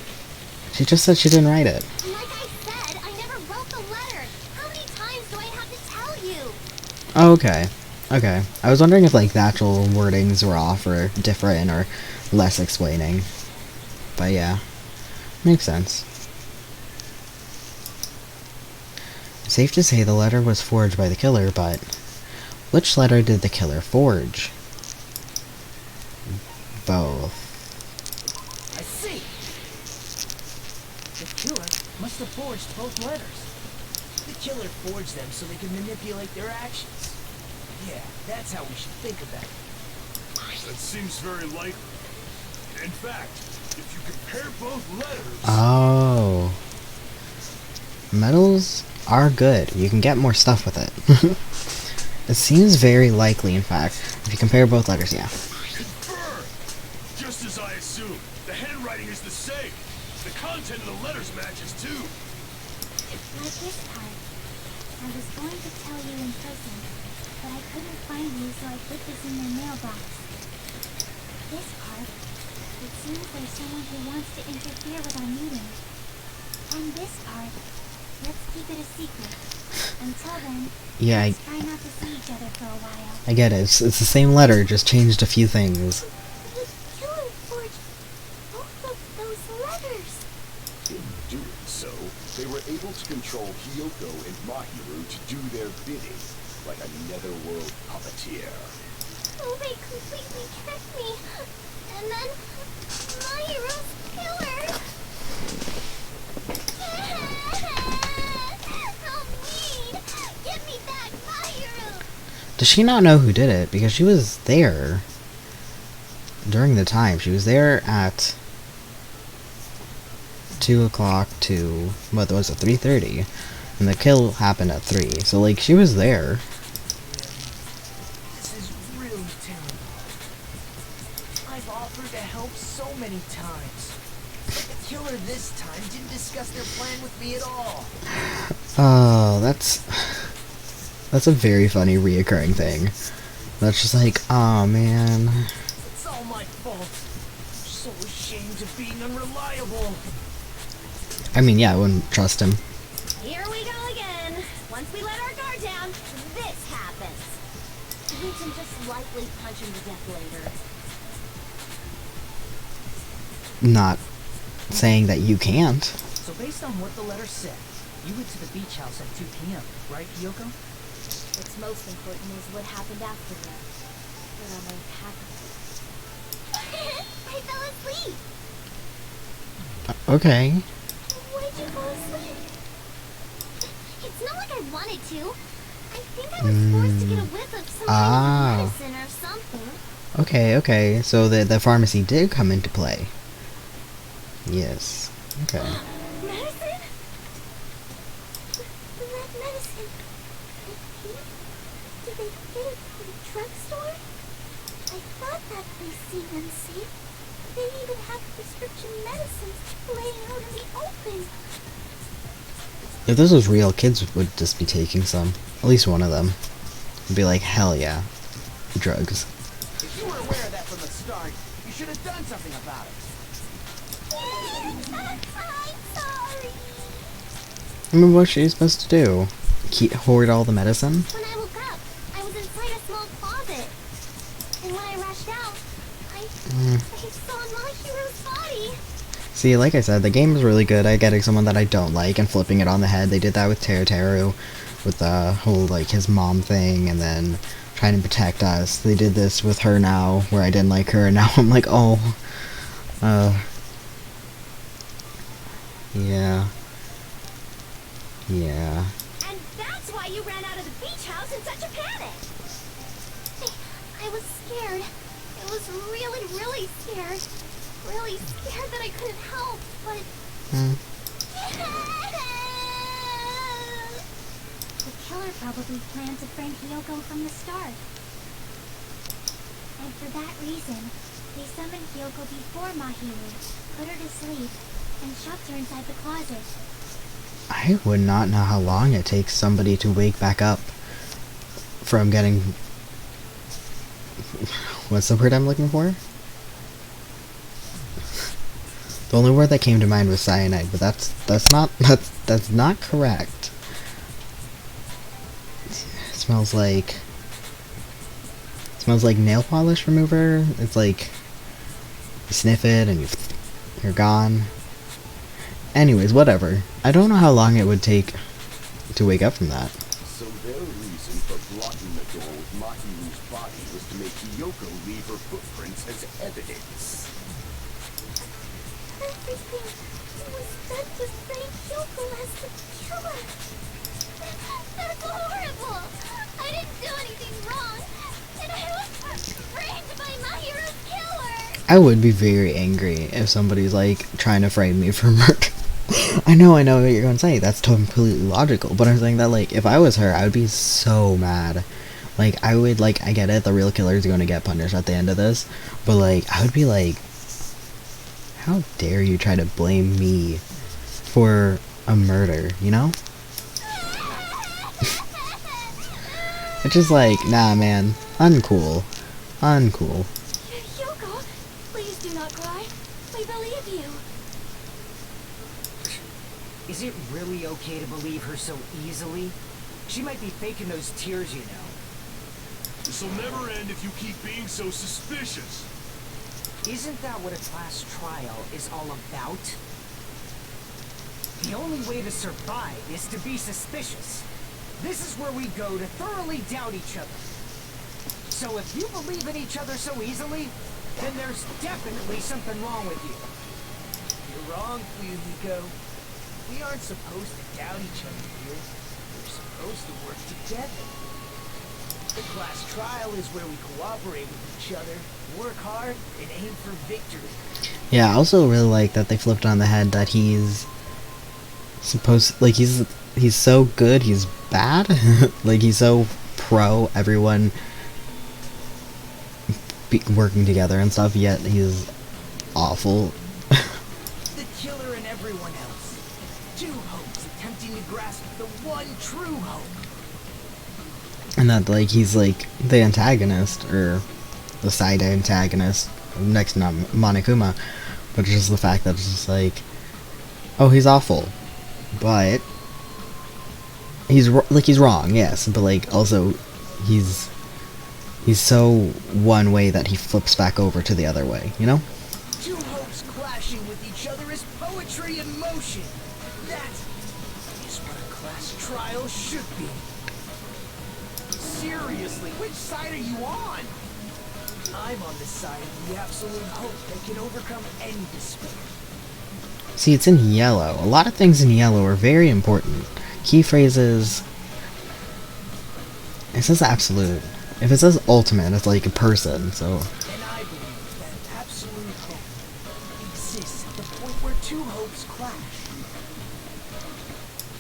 She just said she didn't write it. Like I said, I never wrote the letter. How many times do I have to tell you? Oh, okay. Okay. I was wondering if, like, the actual wordings were off or different or less explaining. But yeah. Makes sense. Safe to say the letter was forged by the killer, but which letter did the killer forge? Both. I see! The killer must have forged both letters. The killer forged them so they could manipulate their actions. Yeah, that's how we should think about it. That seems very likely. In fact, if you compare both letters... Oh. Metals are good. You can get more stuff with it. It seems very likely, in fact. If you compare both letters, yeah. Confirmed! Just as I assumed, the handwriting is the same. The content of the letters matches too. Like this part. I was going to tell you in person, but I couldn't find you, so I put this in your mailbox. This part. It seems there's someone who wants to interfere with our meeting. And this part. Let's keep it a secret. Until then, Yeah, let's try not to see each other for a while. I get it. It's the same letter, just changed a few things. The killer forged both of those letters. In doing so, they were able to control Kyoko and Mahiru to do their bidding, like a netherworld puppeteer. Oh, they completely tricked me. And then, Mahiru's killer. How mean! Give me back Mahiru! Does she not know who did it? Because she was there during the time. She was there at 2 o'clock to, what was it, 3:30? And the kill happened at 3. So, like, she was there. This is really terrible. I've offered to help so many times. But the killer this time didn't discuss their plan with me at all. Oh, that's a very funny reoccurring thing. That's just like, oh man. It's all my fault. I'm so ashamed of being unreliable. I mean, yeah, I wouldn't trust him. Here we go again. Once we let our guard down, this happens. We can just lightly punch him to death later. Not saying that you can't. So based on what the letter said, you went to the beach house at 2 p.m., right, Kyoko? What's most important is what happened after that. What I'm unpacking. I fell asleep. Okay. Why'd you fall asleep? It's not like I wanted to. I think I was forced to get a whiff of some kind of medicine or something. Okay. So the pharmacy did come into play. Yes. Okay. Medicine? That medicine. Did they get it from the drugstore? I thought that place seemed unsafe. They even have prescription medicines laying out in the open. If this was real, kids would just be taking some. At least one of them. Would be like, hell yeah. Drugs. If you were aware of that from the start, you should have done something about it. I'm sorry. I mean, what's she supposed to do? Hoard all the medicine? When I woke up, I was inside a small closet. And when I rushed out, I saw Mahiru's body. See, like I said, the game is really good at getting someone that I don't like and flipping it on the head. They did that with Teru with the whole, like, his mom thing, and then trying to protect us. They did this with her now, where I didn't like her, and now I'm like, oh, yeah. And that's why you ran out of the beach house in such a panic. I was scared. I was really, really scared. really scared that I couldn't help, but... The killer probably planned to frame Hyoko from the start. And for that reason, they summoned Hyoko before Mahiru, put her to sleep, and shoved her inside the closet. I would not know how long it takes somebody to wake back up from getting... What's the word I'm looking for? The only word that came to mind was cyanide, but that's not correct. It smells like nail polish remover. It's like you sniff it and you're gone. Anyways, whatever. I don't know how long it would take to wake up from that. So their reason for blocking the door with Mahiru's body was to make Hyoko leave her footprints as evidence. Everything was done to frame Hyoko as the killer. That's horrible! I didn't do anything wrong, and I was framed by Mahiru's killer! I would be very angry if somebody's like trying to frame me for murder. I know what you're going to say. That's completely logical. But I'm saying that, like, if I was her, I would be so mad. Like, I would, like, I get it. The real killer is going to get punished at the end of this. But, like, I would be like, how dare you try to blame me for a murder, you know? It's just like, nah, man. Uncool. Uncool. Hyoko, please do not cry. We believe you. Is it really okay to believe her so easily? She might be faking those tears, you know. This'll never end if you keep being so suspicious. Isn't that what a class trial is all about? The only way to survive is to be suspicious. This is where we go to thoroughly doubt each other. So if you believe in each other so easily, then there's definitely something wrong with you. You're wrong, Fuyuhiko. We aren't supposed to doubt each other here. We're supposed to work together. The class trial is where we cooperate with each other, work hard, and aim for victory. Yeah, I also really like that they flipped on the head that he's supposed, like, he's so good, he's bad. Like, he's so pro everyone working together and stuff, yet he's awful. The killer and everyone else. Two hopes attempting to grasp the one true hope. And that, like, he's like the antagonist, or the side antagonist next to Monokuma, but just the fact that it's just like, oh, he's awful, but he's wrong, yes, but like also he's so one way that he flips back over to the other way, you know? Two hopes clashing with each other is poetry in motion. That is what a class trial should be. Seriously, which side are you on? I'm on the side of the absolute hope that can overcome any despair. See, it's in yellow. A lot of things in yellow are very important. Key phrases. It says absolute. If it says ultimate, it's like a person, so... And I believe that absolute hope exists at the point where two hopes clash.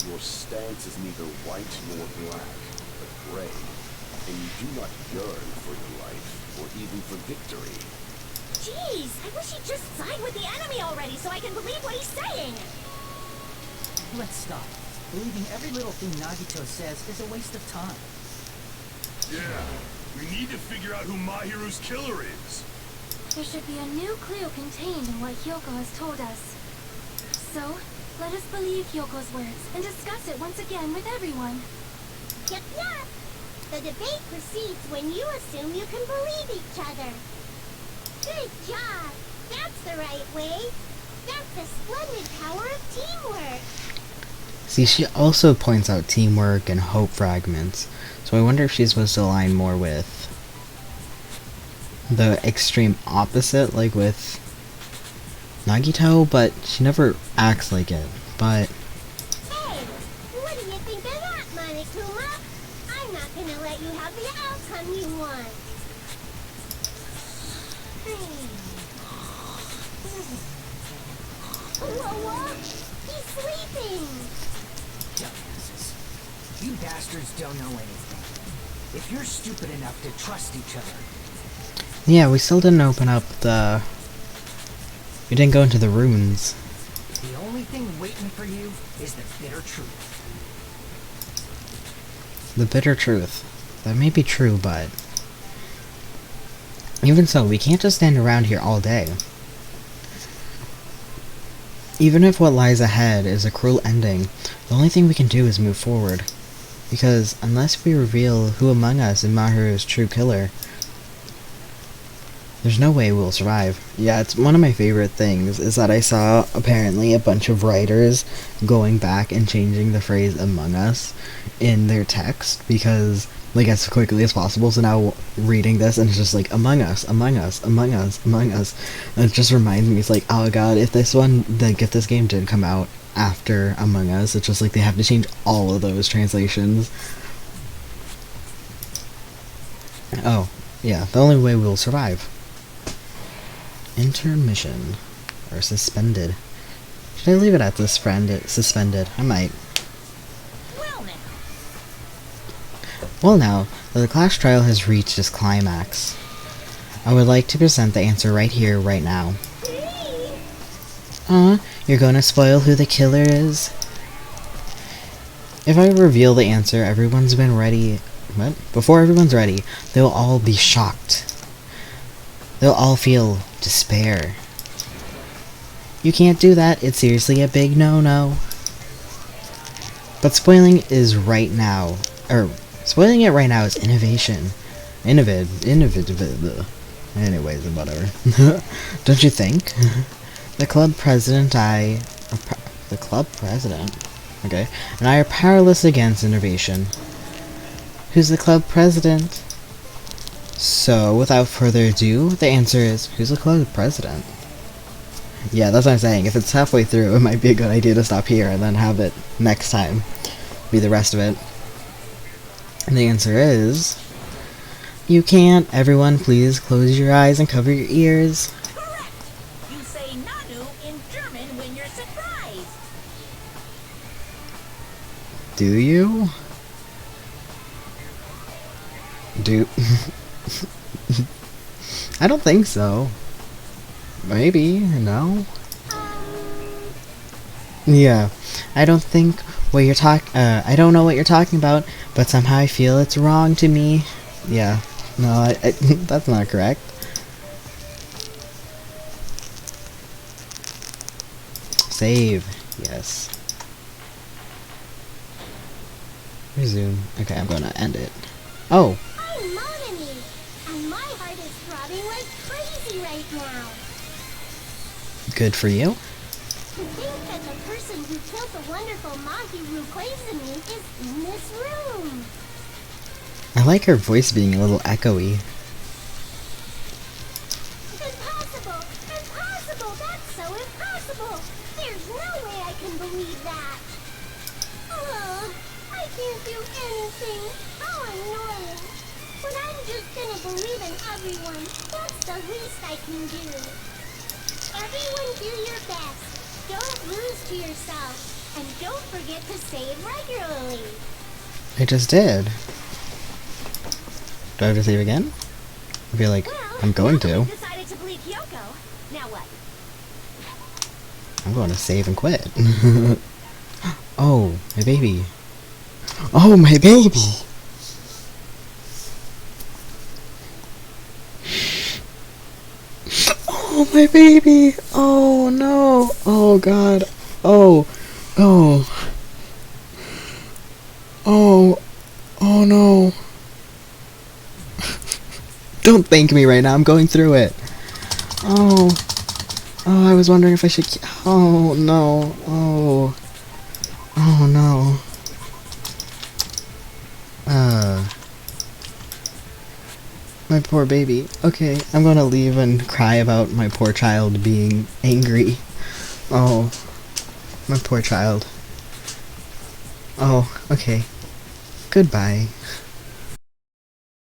Your stance is neither white nor black, but gray. And you do not yearn for your life, or even for victory. Jeez, I wish he'd just side with the enemy already so I can believe what he's saying! Let's stop. Believing every little thing Nagito says is a waste of time. Yeah, we need to figure out who Mahiru's killer is. There should be a new clue contained in what Hyoko has told us. So, let us believe Hyoko's words and discuss it once again with everyone. Yep, yep! The debate proceeds when you assume you can believe each other. Good job! That's the right way! That's the splendid power of teamwork! See, she also points out teamwork and hope fragments, so I wonder if she's supposed to align more with the extreme opposite, like with Nagito, but she never acts like it, but... Hey! What do you think of that, Monokuma? I'm not gonna let you have the outcome you want! Whoa, he's sleeping! Dumbasses. You bastards don't know anything. If you're stupid enough to trust each other... Yeah, we still didn't open up the... We didn't go into the ruins. The only thing waiting for you is the bitter truth. The bitter truth. That may be true, but... Even so, we can't just stand around here all day. Even if what lies ahead is a cruel ending, the only thing we can do is move forward. Because unless we reveal who among us is Mahiru's true killer, there's no way we'll survive. Yeah, it's one of my favorite things is that I saw apparently a bunch of writers going back and changing the phrase "among us" in their text because, like, as quickly as possible. So now reading this and it's just like "among us, among us, among us, among us," and it just reminds me. It's like, oh god, if this game did come out after Among Us, it's just like they have to change all of those translations. Oh yeah, the only way we'll survive. Intermission. Or suspended. Should I leave it at this, friend? It's suspended. I might. Well now, the class trial has reached its climax. I would like to present the answer right here, right now. You're gonna spoil who the killer is? If I reveal the answer, everyone's been ready... What? Before everyone's ready, they'll all be shocked. They'll all feel despair. You can't do that. It's seriously a big no-no. But spoiling is right now... spoiling it right now is innovation. Anyways, whatever. Don't you think? The club president okay, and I are powerless against innovation. Who's the club president? So, without further ado, the answer is, who's the club president? Yeah, that's what I'm saying. If it's halfway through, it might be a good idea to stop here and then have it next time be the rest of it. And the answer is... You can't. Everyone, please close your eyes and cover your ears. Correct! You say Nanu in German when you're surprised. Do you? I don't think so. Maybe, no? Yeah, I don't think what you're I don't know what you're talking about, but somehow I feel it's wrong to me. Yeah, no, that's not correct. Save, yes. Resume. Okay, I'm gonna end it. Oh! I'm Monami, and my heart is throbbing like crazy right now. Good for you. To think that the person who killed the wonderful Mahiru Koizumi is in this room. I like her voice being a little echoey. Impossible! Impossible! That's so impossible! There's no way I can believe that! I can't do anything! How annoying! But I'm just gonna believe in everyone. That's the least I can do. Everyone do your best. Don't lose to yourself. And don't forget to save regularly. I just did. Do I have to save again? I feel like I'm going to. Decided to believe Kyoko. Now what? I'm going to save and quit. Oh, my baby. Oh, my baby! Oh, my baby! Oh, no! Oh, God. Oh. Oh. Oh. Oh, no. Don't thank me right now. I'm going through it. Oh. Oh, I was wondering if I should... Oh, no. Oh. Oh, no. My poor baby. Okay, I'm gonna leave and cry about my poor child being angry. Oh. My poor child. Oh, okay. Goodbye.